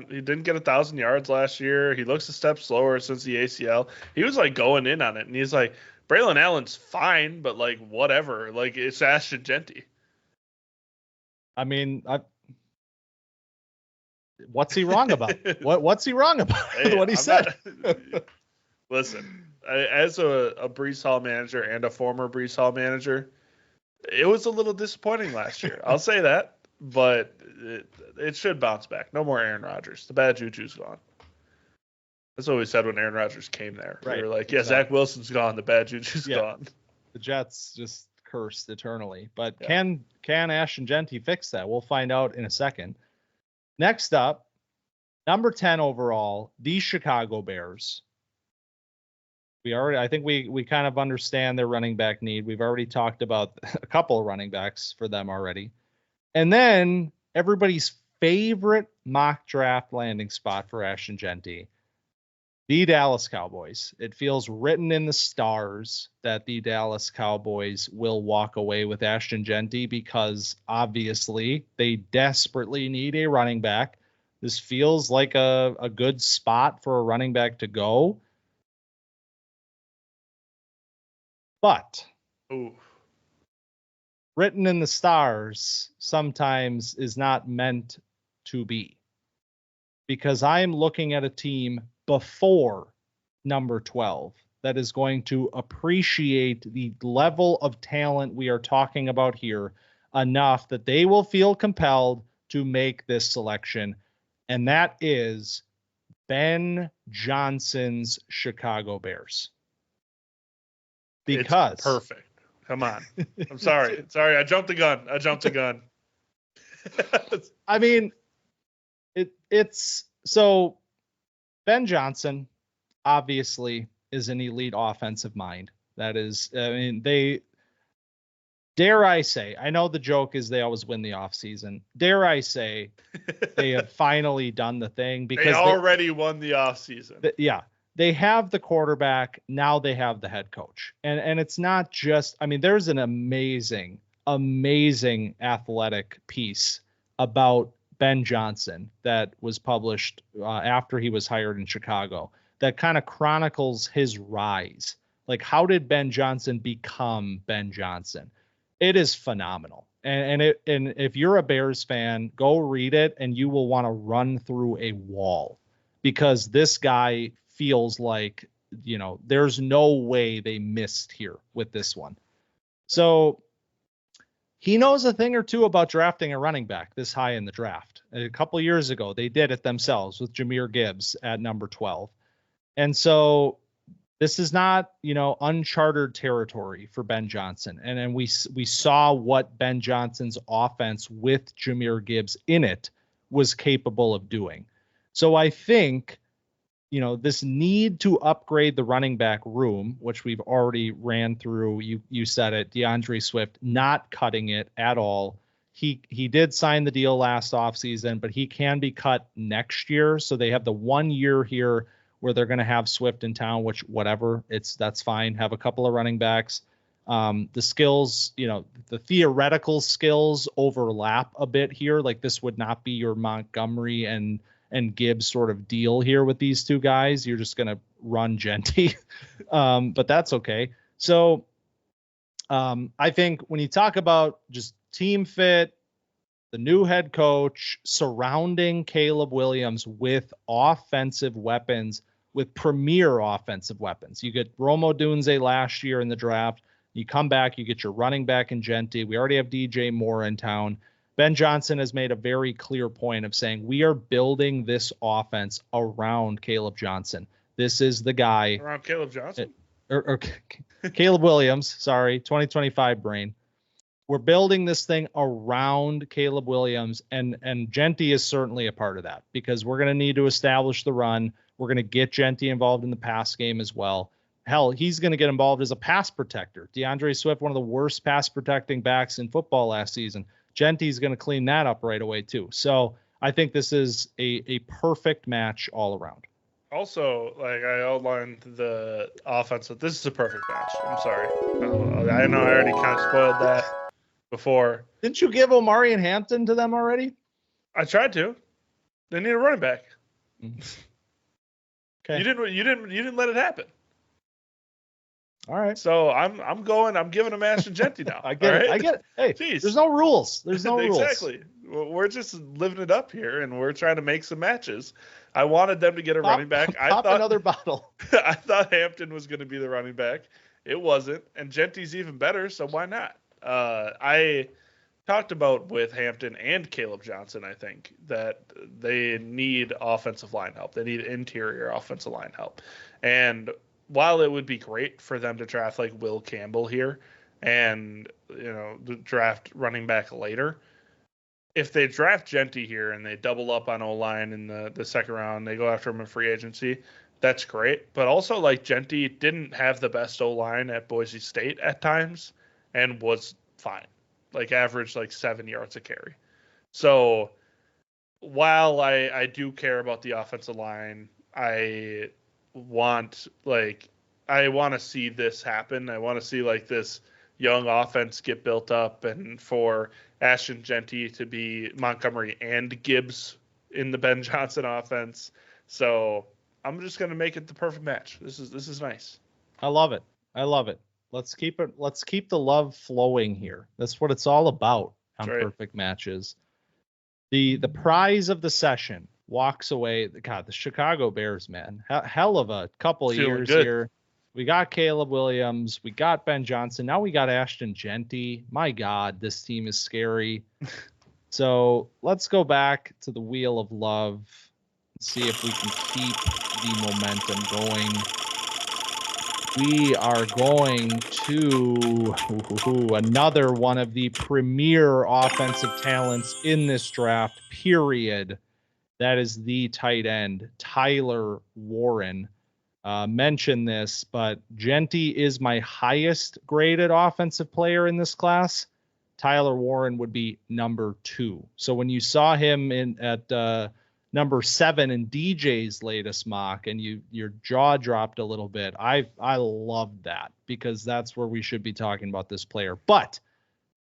he didn't get 1,000 yards last year. He looks a step slower since the ACL. He was like going in on it, and he's like, Braylon Allen's fine, but like whatever. Like it's Ashton Jeanty. I mean, what's he wrong about? What's he wrong about? Hey, what he said? Listen, as a Breece Hall manager and a former Breece Hall manager, it was a little disappointing last year. I'll say that, but it should bounce back. No more Aaron Rodgers. The bad juju's gone. That's what we said when Aaron Rodgers came there. Right. We were like, yeah, exactly. Zach Wilson's gone. The bad juju's gone. The Jets just cursed eternally. But can Ashton Jeanty fix that? We'll find out in a second. Next up, number 10 overall, the Chicago Bears. I think we kind of understand their running back need. We've already talked about a couple of running backs for them already. And then everybody's favorite mock draft landing spot for Ashton Jeanty, the Dallas Cowboys. It feels written in the stars that the Dallas Cowboys will walk away with Ashton Jeanty because obviously they desperately need a running back. This feels like a good spot for a running back to go. But written in the stars sometimes is not meant to be, because I am looking at a team before number 12 that is going to appreciate the level of talent we are talking about here enough that they will feel compelled to make this selection. And that is Ben Johnson's Chicago Bears. Because it's perfect. Come on. I'm sorry. I jumped the gun. I mean, it's so Ben Johnson obviously is an elite offensive mind. That is, I mean, dare I say, I know the joke is they always win the offseason. Dare I say they have finally done the thing because they already won the offseason. Yeah. They have the quarterback. Now they have the head coach. And it's not just, I mean, there's an amazing athletic piece about Ben Johnson that was published after he was hired in Chicago that kind of chronicles his rise. Like, how did Ben Johnson become Ben Johnson? It is phenomenal. And if you're a Bears fan, go read it and you will want to run through a wall, because this guy feels like, there's no way they missed here with this one. So he knows a thing or two about drafting a running back this high in the draft. A couple years ago, they did it themselves with Jahmyr Gibbs at number 12. And so this is not, uncharted territory for Ben Johnson. And then we saw what Ben Johnson's offense with Jahmyr Gibbs in it was capable of doing. So I think, this need to upgrade the running back room, which we've already ran through. You said it, DeAndre Swift not cutting it at all. He did sign the deal last offseason, but he can be cut next year. So they have the 1 year here where they're going to have Swift in town, which whatever, that's fine. Have a couple of running backs. The skills, the theoretical skills overlap a bit here. Like, this would not be your Montgomery and Gibbs sort of deal here with these two guys. You're just going to run Jeanty, but that's okay. So I think when you talk about just team fit, the new head coach surrounding Caleb Williams with offensive weapons, with premier offensive weapons. You get Rome Odunze last year in the draft. You come back, you get your running back in Jeanty. We already have DJ Moore in town. Ben Johnson has made a very clear point of saying we are building this offense around Kaleb Johnson. This is the guy. Around Kaleb Johnson? Or Caleb Williams, sorry, 2025 brain. We're building this thing around Caleb Williams, and Jeanty is certainly a part of that because we're going to need to establish the run. We're going to get Jeanty involved in the pass game as well. Hell, he's going to get involved as a pass protector. DeAndre Swift, one of the worst pass protecting backs in football last season. Jeanty's going to clean that up right away too. So I think this is a perfect match all around. Also, like I outlined the offense, this is a perfect match. I'm sorry. I know I already kind of spoiled that before. Didn't you give Omarion Hampton to them already? I tried to. They need a running back. Okay. You didn't let it happen. All right. So I'm giving him Ashton Jeanty now. I get it. Hey, jeez. There's no rules. There's no rules. Exactly. We're just living it up here, and we're trying to make some matches. I wanted them to get a running back. I thought another bottle. I thought Hampton was going to be the running back. It wasn't, and Jeanty's even better, so why not? I talked about with Hampton and Kaleb Johnson, I think, that they need offensive line help. They need interior offensive line help. And while it would be great for them to draft like Will Campbell here and, draft running back later, if they draft Jeanty here and they double up on O-line in the second round, they go after him in free agency, that's great. But also, like, Jeanty didn't have the best O-line at Boise State at times and was fine. Like, averaged, 7 yards a carry. So, while I do care about the offensive line, I want to see this happen. I want to see, this young offense get built up, and for Ashton Jeanty to be Montgomery and Gibbs in the Ben Johnson offense. So I'm just going to make it the perfect match. This is nice. I love it. Let's keep the love flowing here. That's what it's all about on perfect matches. The prize of the session walks away. God, the Chicago Bears, man. Hell of a couple of years here. We got Caleb Williams. We got Ben Johnson. Now we got Ashton Jeanty. My God, this team is scary. So let's go back to the Wheel of Love and see if we can keep the momentum going. We are going to another one of the premier offensive talents in this draft, period. That is the tight end, Tyler Warren. Mention this, but Jeanty is my highest graded offensive player in this class. Tyler Warren would be number 2. So when you saw him at number 7 in DJ's latest mock and your jaw dropped a little bit, I loved that because that's where we should be talking about this player. But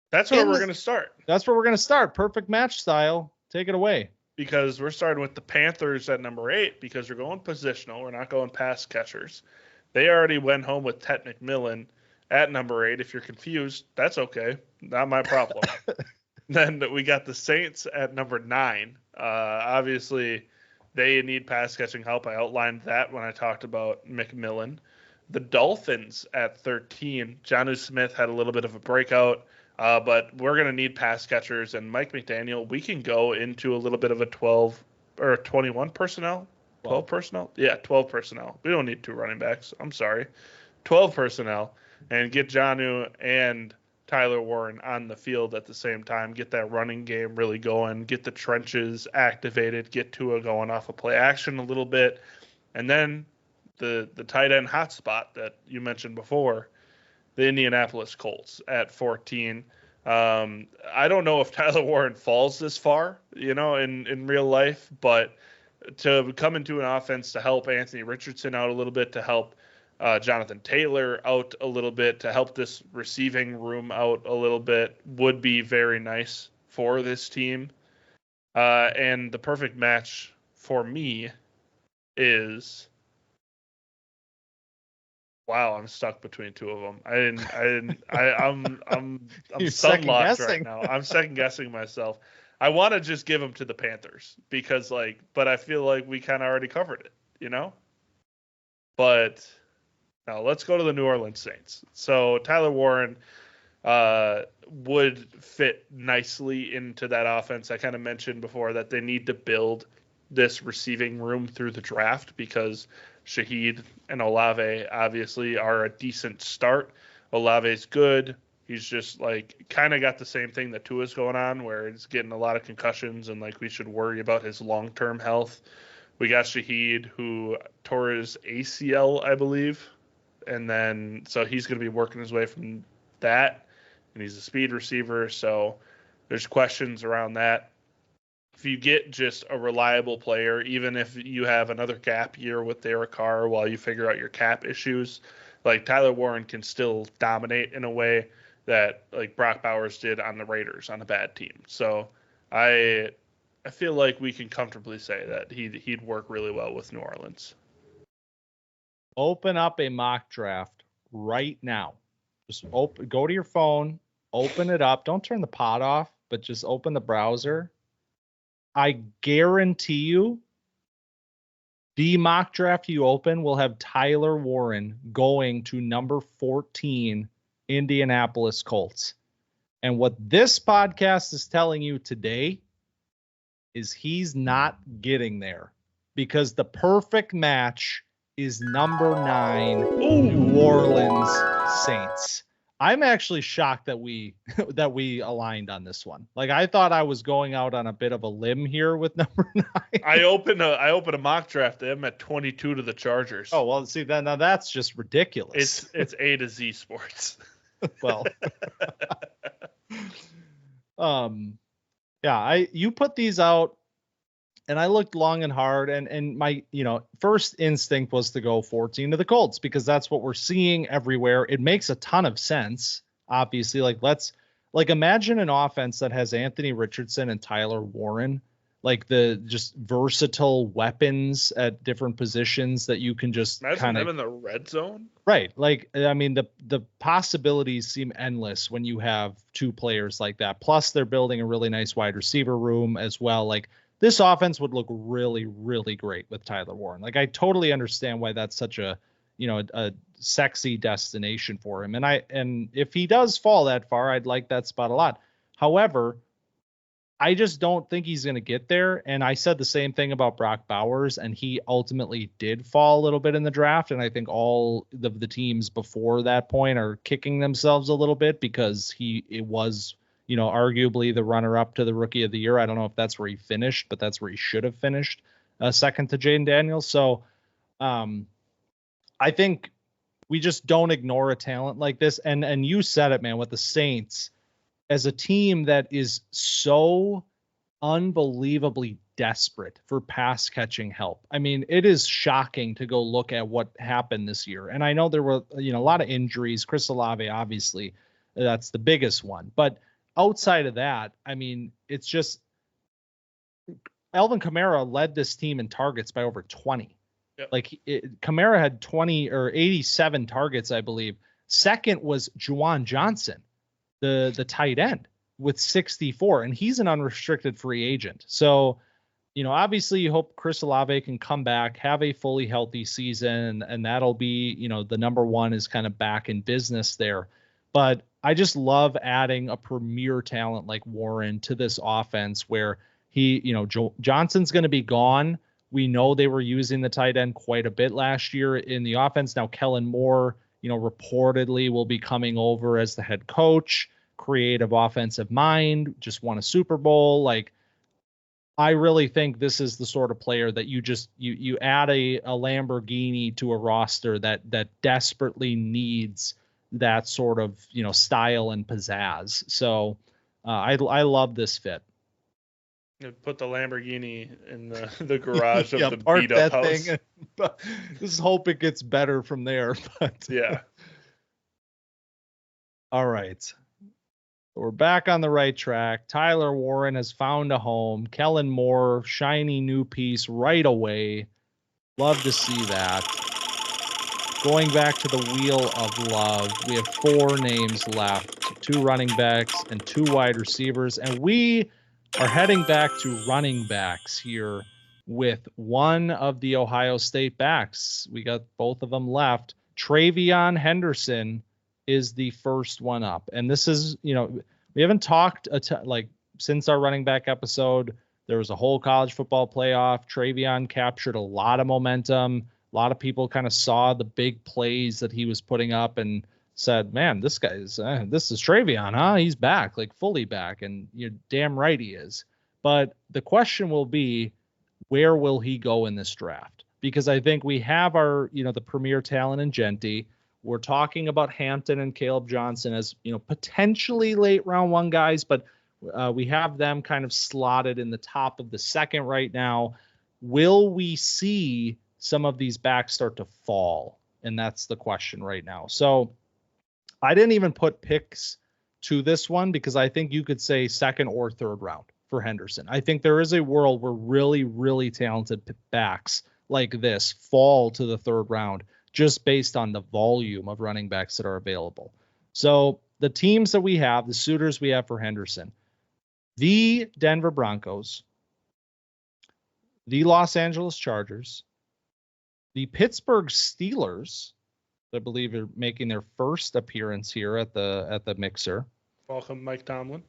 that's where we're going to start. That's where we're going to start. Perfect match style. Take it away. Because we're starting with the Panthers at number 8 because we're going positional. We're not going pass catchers. They already went home with Tetairoa McMillan at number 8. If you're confused, that's okay. Not my problem. Then we got the Saints at number 9. Obviously, they need pass catching help. I outlined that when I talked about McMillan. The Dolphins at 13. Jonnu Smith had a little bit of a breakout. But we're going to need pass catchers, and Mike McDaniel, we can go into a little bit of a 12 or 21 personnel. 12 personnel? Yeah, 12 personnel. We don't need 2 running backs. I'm sorry. 12 personnel, and get Jonnu and Tyler Warren on the field at the same time. Get that running game really going. Get the trenches activated. Get Tua going off of play action a little bit. And then the tight end hotspot that you mentioned before, the Indianapolis Colts at 14. I don't know if Tyler Warren falls this far, in real life, but to come into an offense to help Anthony Richardson out a little bit, to help Jonathan Taylor out a little bit, to help this receiving room out a little bit would be very nice for this team. And the perfect match for me is... Wow, I'm stuck between 2 of them. I'm sun locked right now. I'm second guessing myself. I want to just give them to the Panthers because but I feel like we kind of already covered it, But Now let's go to the New Orleans Saints. So Tyler Warren would fit nicely into that offense. I kind of mentioned before that they need to build this receiving room through the draft because Shaheed and Olave obviously are a decent start. Olave's good. He's just like kind of got the same thing that Tua's going on where he's getting a lot of concussions and like we should worry about his long-term health. We got Shaheed who tore his ACL, I believe. And then so he's going to be working his way from that. And he's a speed receiver. So there's questions around that. If you get just a reliable player, even if you have another gap year with Derek Carr while you figure out your cap issues, like Tyler Warren can still dominate in a way that like Brock Bowers did on the Raiders on a bad team. So I feel like we can comfortably say that he'd work really well with New Orleans. Open up a mock draft right now. Just go to your phone, open it up. Don't turn the pod off, but just open the browser. I guarantee you the mock draft you open will have Tyler Warren going to number 14 Indianapolis Colts. And what this podcast is telling you today is he's not getting there because the perfect match is number 9 New Orleans Saints. I'm actually shocked that we aligned on this one. Like I thought I was going out on a bit of a limb here with number 9. I opened a mock draft. I'm at 22 to the Chargers. Oh well, see that now that's just ridiculous. It's A to Z sports. Well, yeah, you put these out. And I looked long and hard, and my first instinct was to go 14 to the Colts because that's what we're seeing everywhere. It makes a ton of sense, obviously. Let's imagine an offense that has Anthony Richardson and Tyler Warren, like the just versatile weapons at different positions that you can just kind of them in the red zone. Right. Like, I mean, the possibilities seem endless when you have two players like that. Plus, they're building a really nice wide receiver room as well. Like, this offense would look really, really great with Tyler Warren. Like I totally understand why that's such a sexy destination for him. And if he does fall that far, I'd like that spot a lot. However, I just don't think he's going to get there. And I said the same thing about Brock Bowers, and he ultimately did fall a little bit in the draft. And I think all of the teams before that point are kicking themselves a little bit because it was arguably the runner-up to the Rookie of the Year. I don't know if that's where he finished, but that's where he should have finished, second to Jaden Daniels. So I think we just don't ignore a talent like this. And you said it, man, with the Saints as a team that is so unbelievably desperate for pass-catching help. I mean, it is shocking to go look at what happened this year. And I know there were a lot of injuries. Chris Olave, obviously, that's the biggest one. But outside of that, I mean, it's just Alvin Kamara led this team in targets by over 20. Yep. Like Kamara had 20 or 87 targets, I believe. Second was Juwan Johnson, the tight end, with 64, and he's an unrestricted free agent. So, obviously you hope Chris Olave can come back, have a fully healthy season, and that'll be, the number one is kind of back in business there. But I just love adding a premier talent like Warren to this offense where Johnson's going to be gone. We know they were using the tight end quite a bit last year in the offense. Now, Kellen Moore, reportedly will be coming over as the head coach, creative offensive mind, just won a Super Bowl. Like, I really think this is the sort of player that you add a Lamborghini to a roster that desperately needs that sort of, style and pizzazz. So I love this fit. Put the Lamborghini in the garage of the beat up house. Thing and, just hope it gets better from there. But yeah. All right. We're back on the right track. Tyler Warren has found a home. Kellen Moore, shiny new piece right away. Love to see that. Going back to the wheel of love, we have 4 names left, 2 running backs and 2 wide receivers, and we are heading back to running backs here with one of the Ohio State backs. We got both of them left. TreVeyon Henderson is the first one up. And this is, we haven't talked since our running back episode. There was a whole college football playoff. TreVeyon captured a lot of momentum. A lot of people kind of saw the big plays that he was putting up and said, man, this is TreVeyon, huh? He's back, like fully back. And you're damn right he is. But the question will be, where will he go in this draft? Because I think we have our, the premier talent in Jeanty. We're talking about Hampton and Kaleb Johnson as, potentially late round one guys, but we have them kind of slotted in the top of the second right now. Will we see some of these backs start to fall? And that's the question right now. So I didn't even put picks to this one because I think you could say second or third round for Henderson. I think there is a world where really, really talented backs like this fall to the third round just based on the volume of running backs that are available. So the teams that we have, the suitors we have for Henderson, the Denver Broncos, the Los Angeles Chargers, the Pittsburgh Steelers, I believe are making their first appearance here at the mixer. Welcome, Mike Tomlin.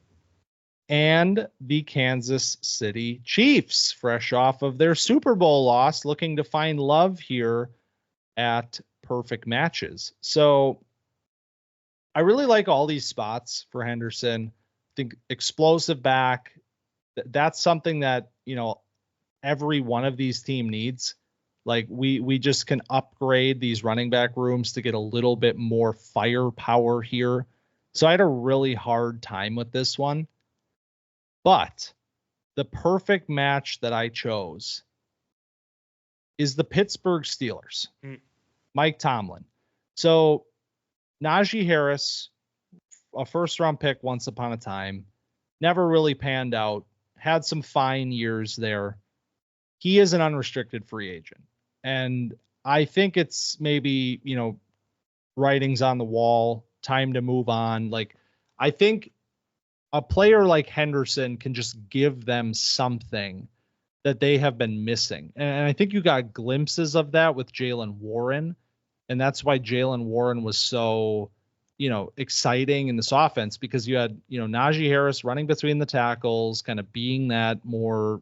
And the Kansas City Chiefs, fresh off of their Super Bowl loss, looking to find love here at Perfect Matches. So I really like all these spots for Henderson. I think explosive back, that's something that, every one of these team needs. Like we just can upgrade these running back rooms to get a little bit more firepower here. So I had a really hard time with this one. But the perfect match that I chose is the Pittsburgh Steelers. Mike Tomlin. So Najee Harris, a first-round pick once upon a time, never really panned out, had some fine years there. He is an unrestricted free agent. And I think it's maybe, writings on the wall, time to move on. Like, I think a player like Henderson can just give them something that they have been missing. And I think you got glimpses of that with Jaylen Warren. And that's why Jaylen Warren was so, exciting in this offense, because you had, Najee Harris running between the tackles, kind of being that more,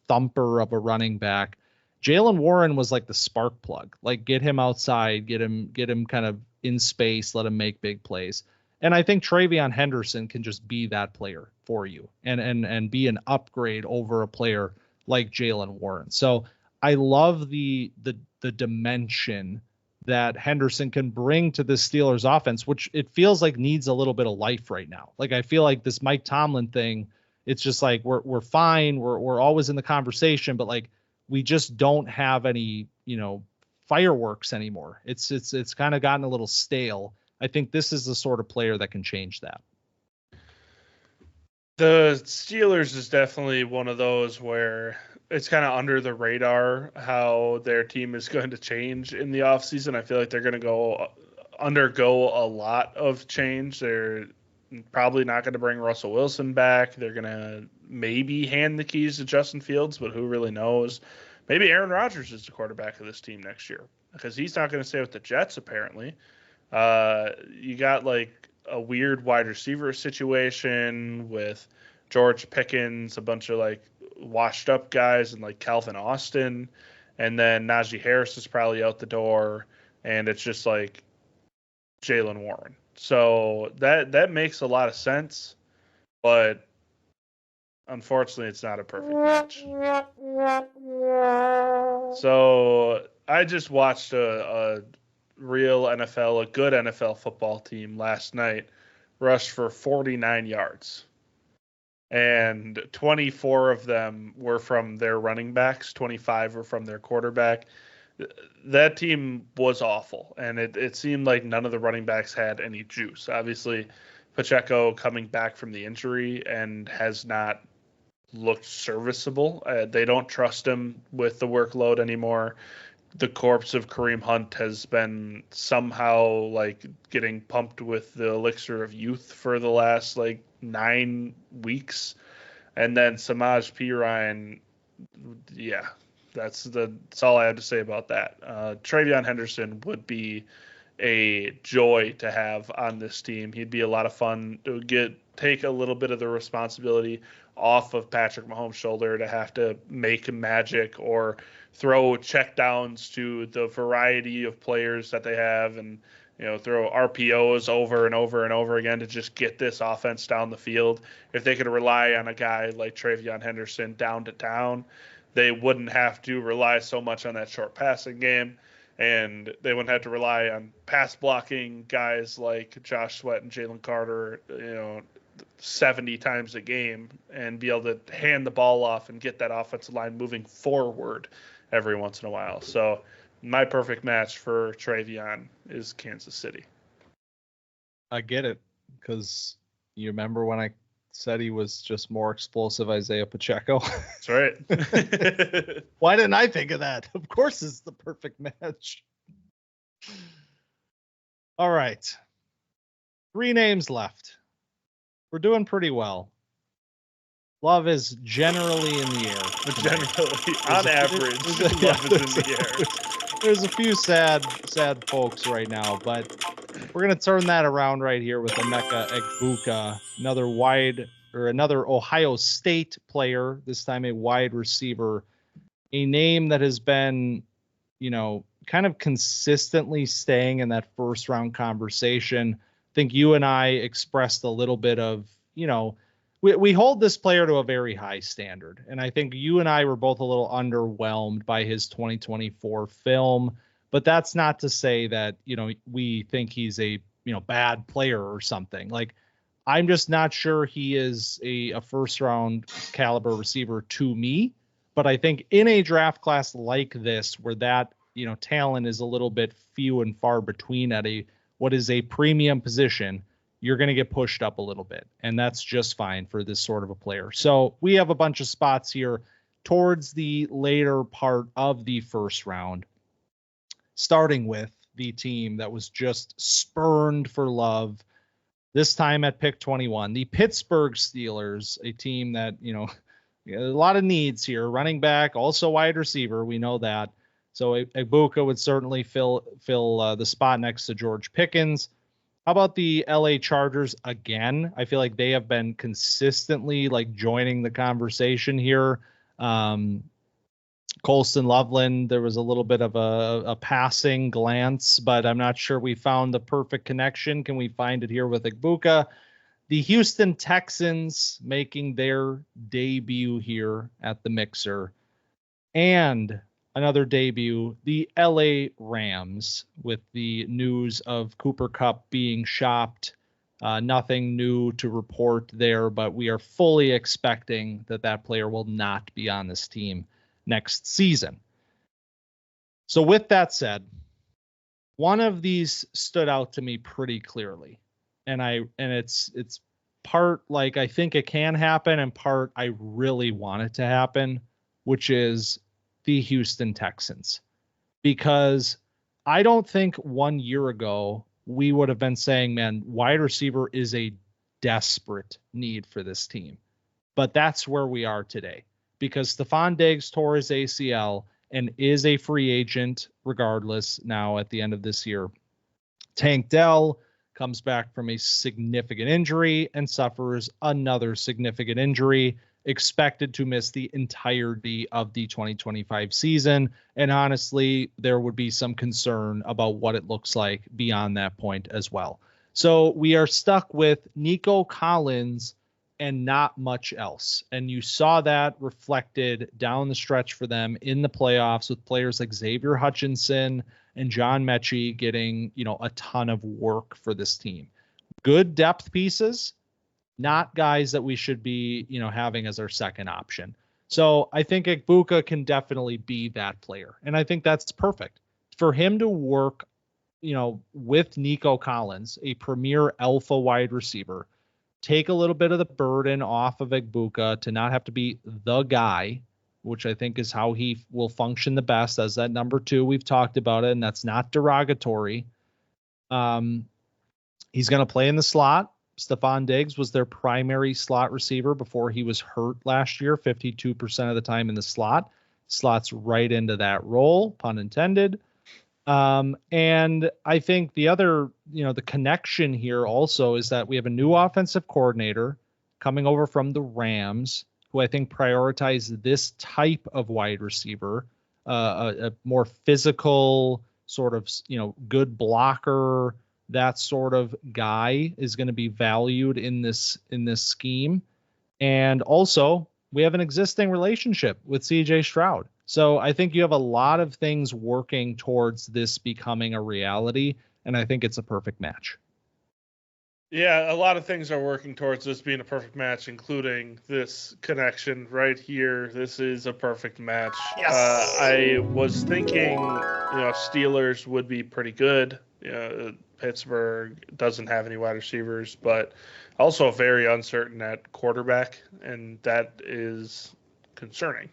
thumper of a running back. Jaylen Warren was like the spark plug, like get him outside, get him kind of in space, let him make big plays. And I think TreVeyon Henderson can just be that player for you and be an upgrade over a player like Jaylen Warren. So I love the dimension that Henderson can bring to the Steelers offense, which it feels like needs a little bit of life right now. Like, I feel like this Mike Tomlin thing, it's just like, we're fine. We're always in the conversation, but like, we just don't have any, fireworks anymore. It's kind of gotten a little stale. I think this is the sort of player that can change that. The Steelers is definitely one of those where it's kind of under the radar how their team is going to change in the offseason. I feel like they're going to undergo a lot of change. They're probably not going to bring Russell Wilson back. They're going to maybe hand the keys to Justin Fields, but who really knows? Maybe Aaron Rodgers is the quarterback of this team next year because he's not going to stay with the Jets, apparently. You got like a weird wide receiver situation with George Pickens, a bunch of like washed up guys, and like Calvin Austin, and then Najee Harris is probably out the door, and it's just like Jaylen Warren. So that makes a lot of sense, but unfortunately it's not a perfect match. So I just watched a real NFL, a good NFL football team last night rush for 49 yards. And 24 of them were from their running backs, 25 were from their quarterback. That team was awful, and it seemed like none of the running backs had any juice. Obviously, Pacheco coming back from the injury and has not looked serviceable. They don't trust him with the workload anymore. The corpse of Kareem Hunt has been somehow like getting pumped with the elixir of youth for the last like 9 weeks. And then Samaj P. Ryan, yeah, that's all I have to say about that. TreVeyon Henderson would be a joy to have on this team. He'd be a lot of fun to take a little bit of the responsibility off of Patrick Mahomes' shoulder to have to make magic or throw check downs to the variety of players that they have, and throw RPOs over and over and over again to just get this offense down the field. If they could rely on a guy like TreVeyon Henderson down to town, they wouldn't have to rely so much on that short passing game, and they wouldn't have to rely on pass blocking guys like Josh Sweat and Jalen Carter, 70 times a game, and be able to hand the ball off and get that offensive line moving forward every once in a while. So my perfect match for TreVeyon is Kansas City. I get it, because you remember when I said he was just more explosive Isaiah Pacheco? That's right. Why didn't I think of that? Of course it's the perfect match. All right. 3 names left. We're doing pretty well. Love is generally in the air. Generally, on average, love is in the air. There's a few sad folks right now, but we're going to turn that around right here with Emeka Egbuka, another Ohio State player, this time a wide receiver, a name that has been, kind of consistently staying in that first round conversation. I think you and I expressed a little bit of, we hold this player to a very high standard. And I think you and I were both a little underwhelmed by his 2024 film, but that's not to say that, we think he's a, bad player or something. Like, I'm just not sure he is a first round caliber receiver to me, but I think in a draft class like this, where that, talent is a little bit few and far between at what is a premium position, you're going to get pushed up a little bit, and that's just fine for this sort of a player. So we have a bunch of spots here towards the later part of the first round, starting with the team that was just spurned for love, this time at pick 21, the Pittsburgh Steelers, a team that, a lot of needs here, running back, also wide receiver. We know that. So Egbuka would certainly fill the spot next to George Pickens. How about the LA Chargers again? I feel like they have been consistently joining the conversation here. Colston Loveland, there was a little bit of a passing glance, but I'm not sure we found the perfect connection. Can we find it here with Egbuka? The Houston Texans making their debut here at the Mixer. And another debut, the LA Rams, with the news of Cooper Kupp being shopped. Nothing new to report there, but we are fully expecting that player will not be on this team next season. So with that said, one of these stood out to me pretty clearly. And it's part I think it can happen, and part I really want it to happen, which is the Houston Texans. Because I don't think 1 year ago we would have been saying, man, wide receiver is a desperate need for this team. But that's where we are today, because Stephon Diggs tore his ACL and is a free agent regardless now at the end of this year. Tank Dell comes back from a significant injury and suffers another significant injury, expected to miss the entirety of the 2025 season. And honestly, there would be some concern about what it looks like beyond that point as well. So we are stuck with Nico Collins and not much else. And you saw that reflected down the stretch for them in the playoffs with players like Xavier Hutchinson and John Mechie getting, a ton of work for this team. Good depth pieces, not guys that we should be, having as our second option. So I think Egbuka can definitely be that player. And I think that's perfect for him to work, with Nico Collins, a premier alpha wide receiver, take a little bit of the burden off of Egbuka to not have to be the guy, which I think is how he will function the best as that number 2. We've talked about it, and that's not derogatory. He's going to play in the slot. Stephon Diggs was their primary slot receiver before he was hurt last year, 52% of the time in the slot. Slots right into that role, pun intended. And I think the other, the connection here also is that we have a new offensive coordinator coming over from the Rams, who I think prioritize this type of wide receiver, a more physical sort of, good blocker. That sort of guy is going to be valued in this scheme. And also, we have an existing relationship with CJ Stroud. So I think you have a lot of things working towards this becoming a reality, and I think it's a perfect match. Yeah, a lot of things are working towards this being a perfect match, including this connection right here. This is a perfect match. Yes. I was thinking, Steelers would be pretty good. Pittsburgh doesn't have any wide receivers, but also very uncertain at quarterback, and that is concerning.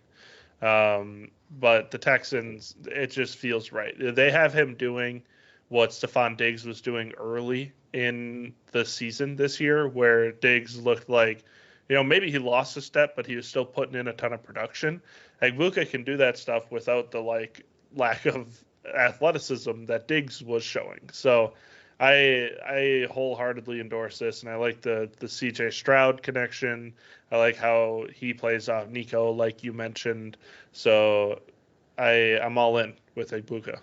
But the Texans, it just feels right. They have him doing what Stephon Diggs was doing early in the season this year, where Diggs looked like, maybe he lost a step, but he was still putting in a ton of production. Egbuka can do that stuff without the lack of athleticism that Diggs was showing. So I wholeheartedly endorse this, and I like the CJ Stroud connection. I like how he plays off Nico, like you mentioned. So I'm all in with Egbuka.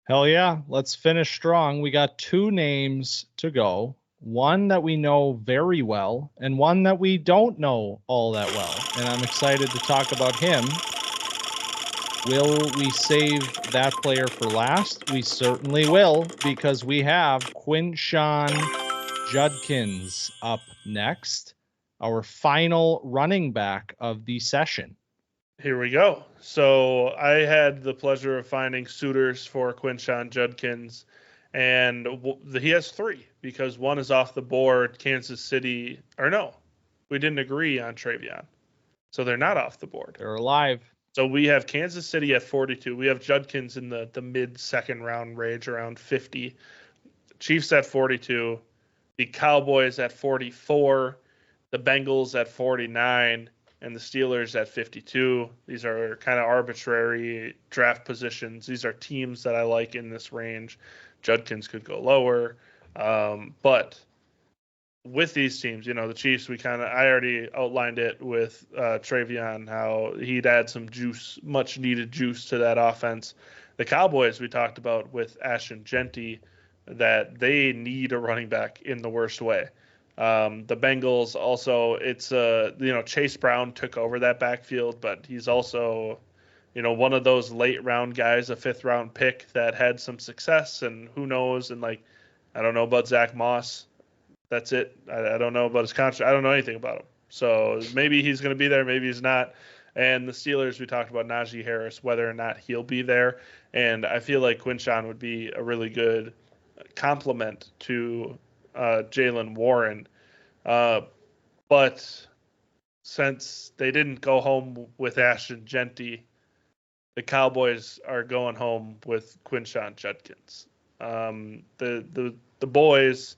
Hell yeah, let's finish strong. We got two names to go. One that we know very well, and one that we don't know all that well. And I'm excited to talk about him. Will we save that player for last? We certainly will, because we have Quinshon Judkins up next, our final running back of the session. Here we go. So I had the pleasure of finding suitors for Quinshon Judkins, and he has three because one is off the board. Kansas City, or no, we didn't agree on TreVeyon, so they're not off the board. They're alive. So we have Kansas City at 42. We have Judkins in the mid-second round range, around 50. Chiefs at 42. The Cowboys at 44. The Bengals at 49. And the Steelers at 52. These are kind of arbitrary draft positions. These are teams that I like in this range. Judkins could go lower. But with these teams, the Chiefs, I already outlined it with TreVeyon, how he'd add some juice, much needed juice to that offense. The Cowboys, we talked about with Ashton Jeanty, that they need a running back in the worst way. The Bengals also, it's Chase Brown took over that backfield, but he's also, one of those late round guys, a 5th round pick that had some success, and who knows, and I don't know about Zach Moss. That's it. I don't know about his contract. I don't know anything about him. So maybe he's going to be there, maybe he's not. And the Steelers, we talked about Najee Harris, whether or not he'll be there. And I feel like Quinshon would be a really good complement to Jaylen Warren. But since they didn't go home with Ashton Jeanty, the Cowboys are going home with Quinshon Judkins. The boys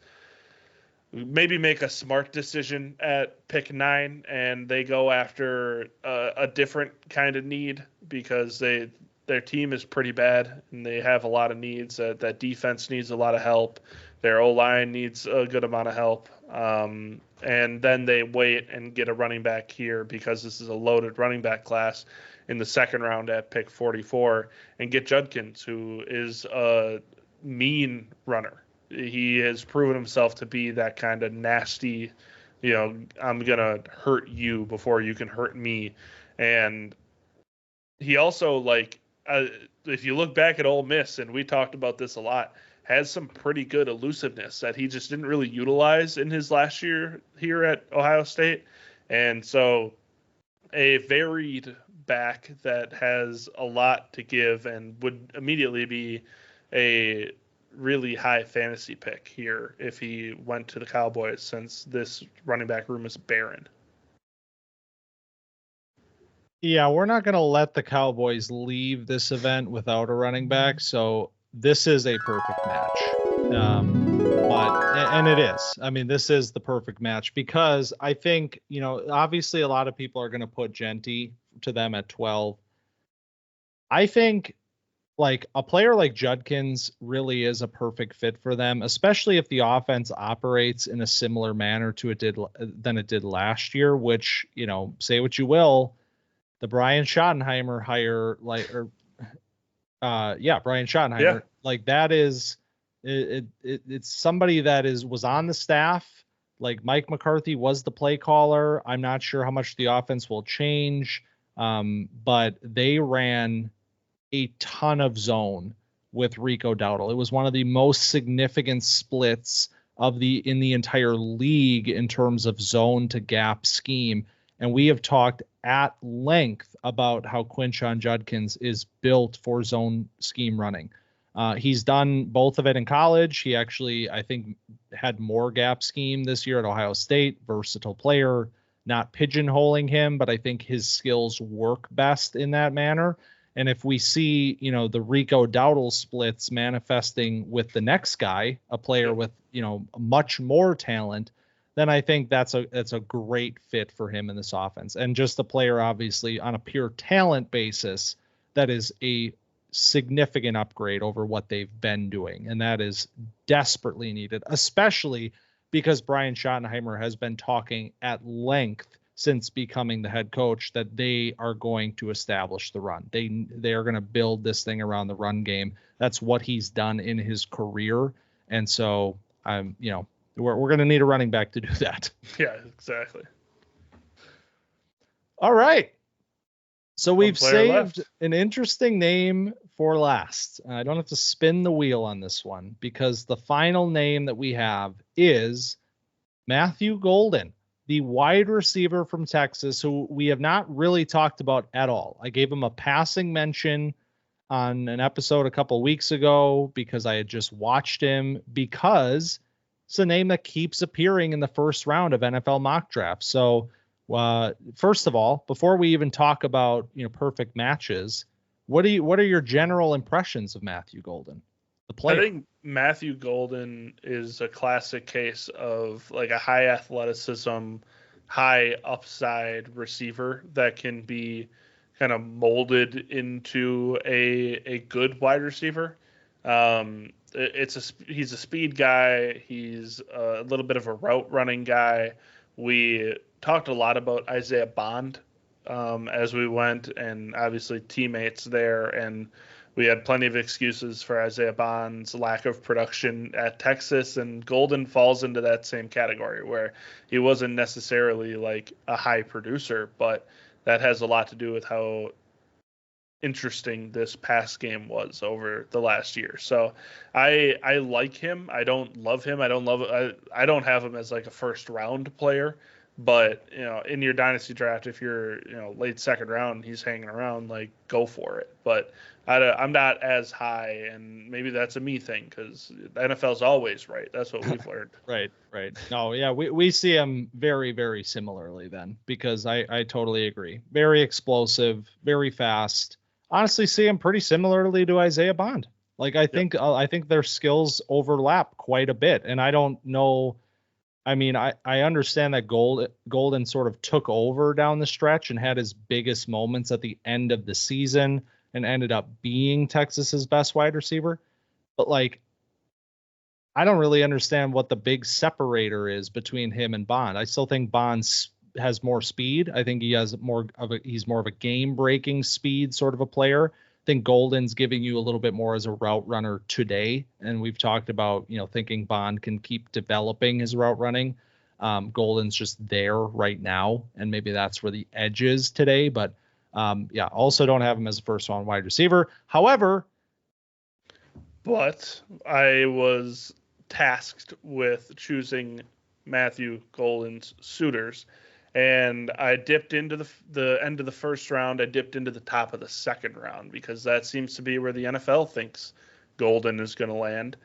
maybe make a smart decision at pick 9, and they go after a different kind of need, because their team is pretty bad and they have a lot of needs. That defense needs a lot of help. Their O-line needs a good amount of help. And then they wait and get a running back here, because this is a loaded running back class, in the 2nd round at pick 44, and get Judkins, who is a mean runner. He has proven himself to be that kind of nasty, I'm going to hurt you before you can hurt me. And he also, if you look back at Ole Miss, and we talked about this a lot, has some pretty good elusiveness that he just didn't really utilize in his last year here at Ohio State. And so a varied back that has a lot to give and would immediately be a really high fantasy pick here if he went to the Cowboys, since this running back room is barren. Yeah, we're not going to let the Cowboys leave this event without a running back, so this is a perfect match. And it is. I mean, this is the perfect match, because I think, obviously a lot of people are going to put Jeanty to them at 12. I think, like a player like Judkins really is a perfect fit for them, especially if the offense operates in a similar manner to than it did last year, which, say what you will, the Brian Schottenheimer hire, Brian Schottenheimer, like that is it's somebody that was on the staff. Like Mike McCarthy was the play caller. I'm not sure how much the offense will change, but they ran a ton of zone with Rico Dowdle. It was one of the most significant splits in the entire league in terms of zone to gap scheme. And we have talked at length about how Quinshon Judkins is built for zone scheme running. He's done both of it in college. He actually, I think, had more gap scheme this year at Ohio State. Versatile player, not pigeonholing him, but I think his skills work best in that manner. And if we see, the Rico Dowdle splits manifesting with the next guy, a player with, much more talent, then I think that's a great fit for him in this offense. And just a player, obviously, on a pure talent basis, that is a significant upgrade over what they've been doing. And that is desperately needed, especially because Brian Schottenheimer has been talking at length since becoming the head coach that they are going to establish the run. They are going to build this thing around the run game. That's what he's done in his career. And so we're going to need a running back to do that. Yeah, exactly. All right. So we've saved an interesting name for last. I don't have to spin the wheel on this one because the final name that we have is Matthew Golden, the wide receiver from Texas, who we have not really talked about at all. I gave him a passing mention on an episode a couple weeks ago because I had just watched him, because it's a name that keeps appearing in the first round of NFL mock drafts. So first of all, before we even talk about, perfect matches, what are your general impressions of Matthew Golden, the player? I think Matthew Golden is a classic case of like a high athleticism, high upside receiver that can be kind of molded into a good wide receiver. He's a speed guy. He's a little bit of a route running guy. We talked a lot about Isaiah Bond as we went, and obviously teammates there, and we had plenty of excuses for Isaiah Bond's lack of production at Texas, and Golden falls into that same category where he wasn't necessarily like a high producer, but that has a lot to do with how interesting this past game was over the last year. So I like him. I don't love him. I don't have him as like a first round player, but in your dynasty draft, if you're late second round, he's hanging around, like go for it. But I'm not as high, and maybe that's a me thing because the NFL's always right. That's what we've learned. Right. No, yeah, we see him very, very similarly then, because I totally agree. Very explosive, very fast. Honestly, see him pretty similarly to Isaiah Bond. Like I think their skills overlap quite a bit, and I don't know. I mean, I understand that Golden sort of took over down the stretch and had his biggest moments at the end of the season and ended up being Texas's best wide receiver. But like, I don't really understand what the big separator is between him and Bond. I still think Bond has more speed. I think he's more of a game breaking speed sort of a player. I think Golden's giving you a little bit more as a route runner today. And we've talked about, thinking Bond can keep developing his route running. Golden's just there right now. And maybe that's where the edge is today. But also don't have him as a first round wide receiver. However, but I was tasked with choosing Matthew Golden's suitors, and I dipped into the end of the first round. I dipped into the top of the second round because that seems to be where the NFL thinks Golden is going to land.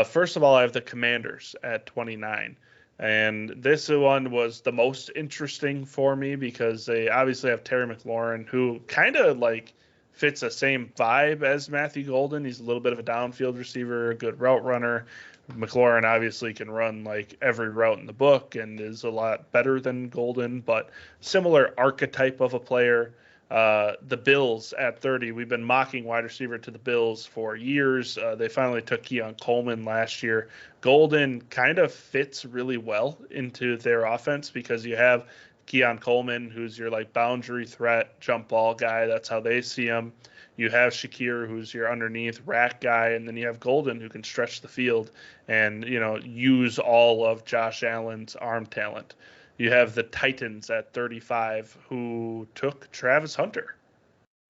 First of all, I have the Commanders at 29. And this one was the most interesting for me because they obviously have Terry McLaurin, who kind of like fits the same vibe as Matthew Golden. He's a little bit of a downfield receiver, a good route runner. McLaurin obviously can run like every route in the book and is a lot better than Golden, but similar archetype of a player. The Bills at 30. We've been mocking wide receiver to the Bills for years. They finally took Keon Coleman last year. Golden kind of fits really well into their offense because you have Keon Coleman, who's your like boundary threat, jump ball guy. That's how they see him. You have Shakir, who's your underneath rack guy, and then you have Golden, who can stretch the field and use all of Josh Allen's arm talent. You have the Titans at 35, who took Travis Hunter,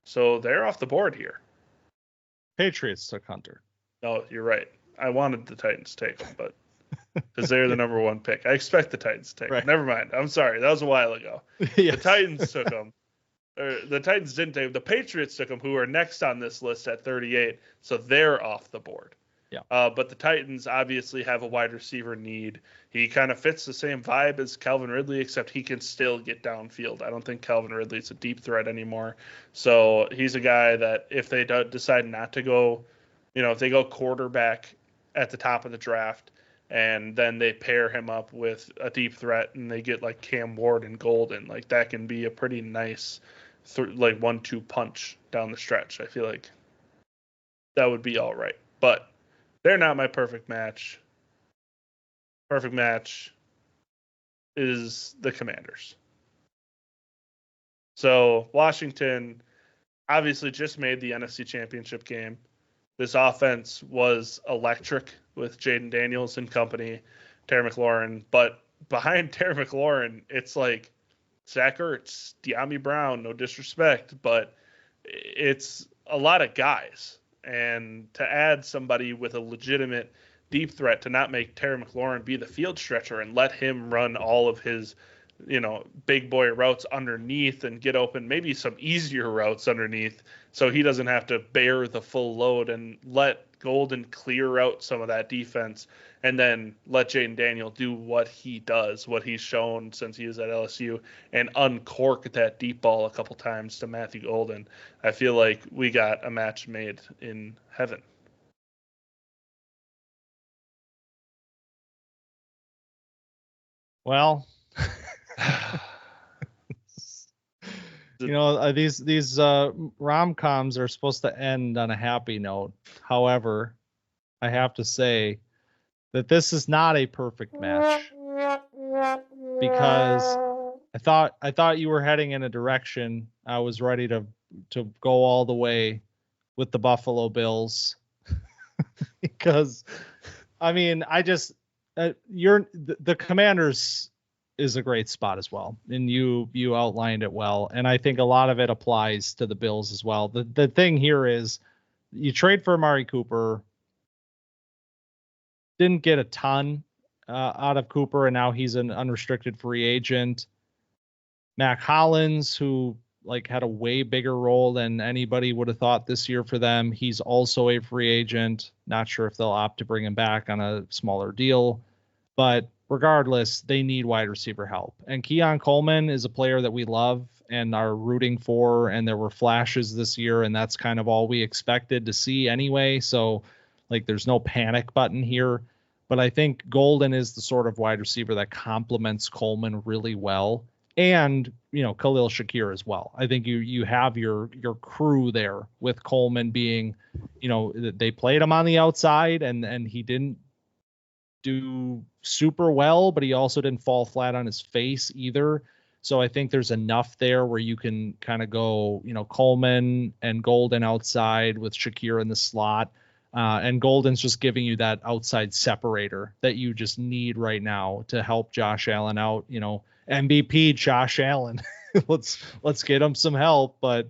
so they're off the board here. Patriots took Hunter. No, you're right. I wanted the Titans to take him, but because they're the number one pick, I expect the Titans to take him. Never mind. I'm sorry, that was a while ago. Yes. The Titans took him. The Titans didn't take him. The Patriots took him, who are next on this list at 38, so they're off the board. Yeah. But the Titans obviously have a wide receiver need. He kind of fits the same vibe as Calvin Ridley, except he can still get downfield. I don't think Calvin Ridley's a deep threat anymore. So he's a guy that if they decide not to go, if they go quarterback at the top of the draft and then they pair him up with a deep threat and they get like Cam Ward and Golden, like that can be a pretty nice 1-2 punch down the stretch. I feel like that would be all right. But they're not my perfect match. Perfect match is the Commanders. So Washington obviously just made the NFC Championship game. This offense was electric with Jaden Daniels and company, Terry McLaurin. But behind Terry McLaurin, it's like Zach Ertz, De'Ami Brown, no disrespect, but it's a lot of guys. And to add somebody with a legitimate deep threat, to not make Terry McLaurin be the field stretcher and let him run all of his, big boy routes underneath and get open, maybe some easier routes underneath so he doesn't have to bear the full load, and let Golden clear out some of that defense and then let Jaden Daniel do what he does, what he's shown since he was at LSU, and uncork that deep ball a couple times to Matthew Golden. I feel like we got a match made in heaven. Well, these rom-coms are supposed to end on a happy note. However, I have to say that this is not a perfect match, because I thought you were heading in a direction. I was ready to go all the way with the Buffalo Bills because the Commanders is a great spot as well, and you outlined it well, and I think a lot of it applies to the Bills as well. The thing here is you trade for Amari Cooper, didn't get a ton out of Cooper, and now he's an unrestricted free agent. Mac Hollins, who had a way bigger role than anybody would have thought this year for them, he's also a free agent. Not sure if they'll opt to bring him back on a smaller deal, but regardless, they need wide receiver help. And Keon Coleman is a player that we love and are rooting for, and there were flashes this year, and that's kind of all we expected to see anyway. So there's no panic button here. But I think Golden is the sort of wide receiver that complements Coleman really well. And, Khalil Shakir as well. I think you have your crew there with Coleman being, they played him on the outside and he didn't do super well, but he also didn't fall flat on his face either. So I think there's enough there where you can kind of go, Coleman and Golden outside with Shakir in the slot. And Golden's just giving you that outside separator that you just need right now to help Josh Allen out. MVP Josh Allen. let's get him some help. But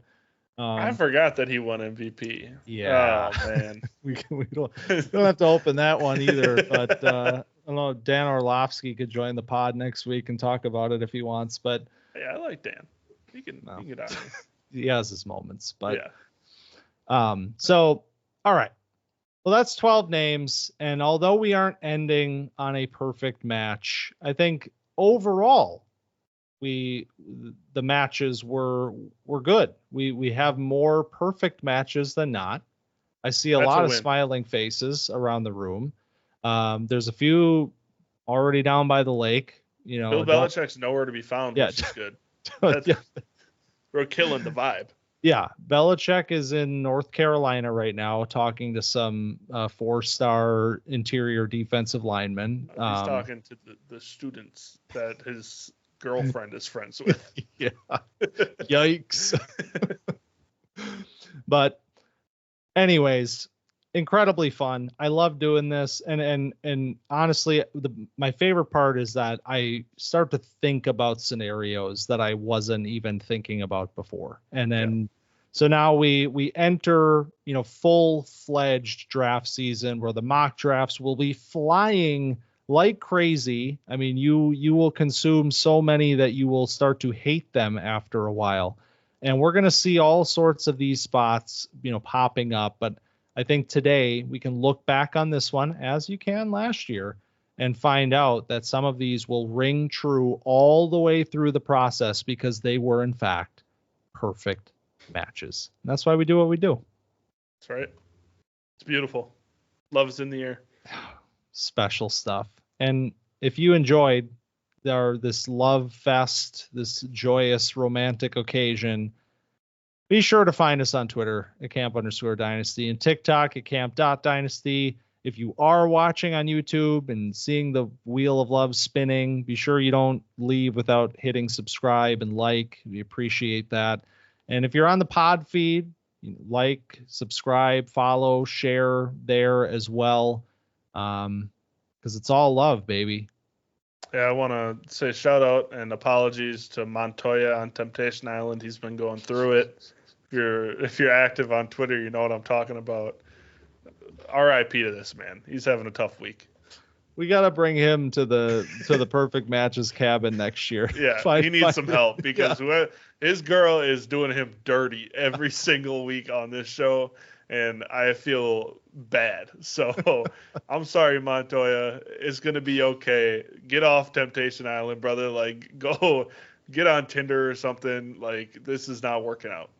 I forgot that he won MVP. Yeah. Oh man. we don't have to open that one either. But I don't know. Dan Orlovsky could join the pod next week and talk about it if he wants. But yeah, I like Dan. He can get out of here. He has his moments. But yeah. So all right. Well, that's 12 names, and although we aren't ending on a perfect match, I think overall the matches were good. We have more perfect matches than not. I see a lot of smiling faces around the room. There's a few already down by the lake. Bill Belichick's nowhere to be found, which is good. We're killing the vibe. Yeah, Belichick is in North Carolina right now talking to some 4-star interior defensive linemen. He's talking to the students that his girlfriend is friends with. Yeah. Yikes. But anyways, incredibly fun. I love doing this. And honestly, my favorite part is that I start to think about scenarios that I wasn't even thinking about before. And then, so now we enter, full-fledged draft season where the mock drafts will be flying like crazy. I mean, you will consume so many that you will start to hate them after a while. And we're going to see all sorts of these spots, popping up. But I think today we can look back on this one, as you can last year, and find out that some of these will ring true all the way through the process because they were, in fact, perfect matches. And that's why we do what we do. That's right. It's beautiful. Love is in the air. Special stuff. And if you enjoyed this love fest, this joyous romantic occasion, be sure to find us on Twitter at Camp_Dynasty and TikTok at Camp.Dynasty. If you are watching on YouTube and seeing the wheel of love spinning, be sure you don't leave without hitting subscribe and like. We appreciate that. And if you're on the pod feed, like, subscribe, follow, share there as well. Because it's all love, baby. Yeah, I want to say shout out and apologies to Montoya on Temptation Island. He's been going through it. If you're active on Twitter, you know what I'm talking about. R.I.P. to this man. He's having a tough week. We got to bring him to the Perfect Matches cabin next year. Yeah, he needs some help because his girl is doing him dirty every single week on this show, and I feel bad. So I'm sorry, Montoya. It's going to be okay. Get off Temptation Island, brother. Like, go get on Tinder or something. Like, this is not working out.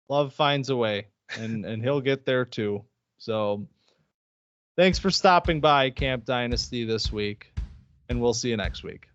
Love finds a way, and he'll get there too. So thanks for stopping by Camp Dynasty this week, and we'll see you next week.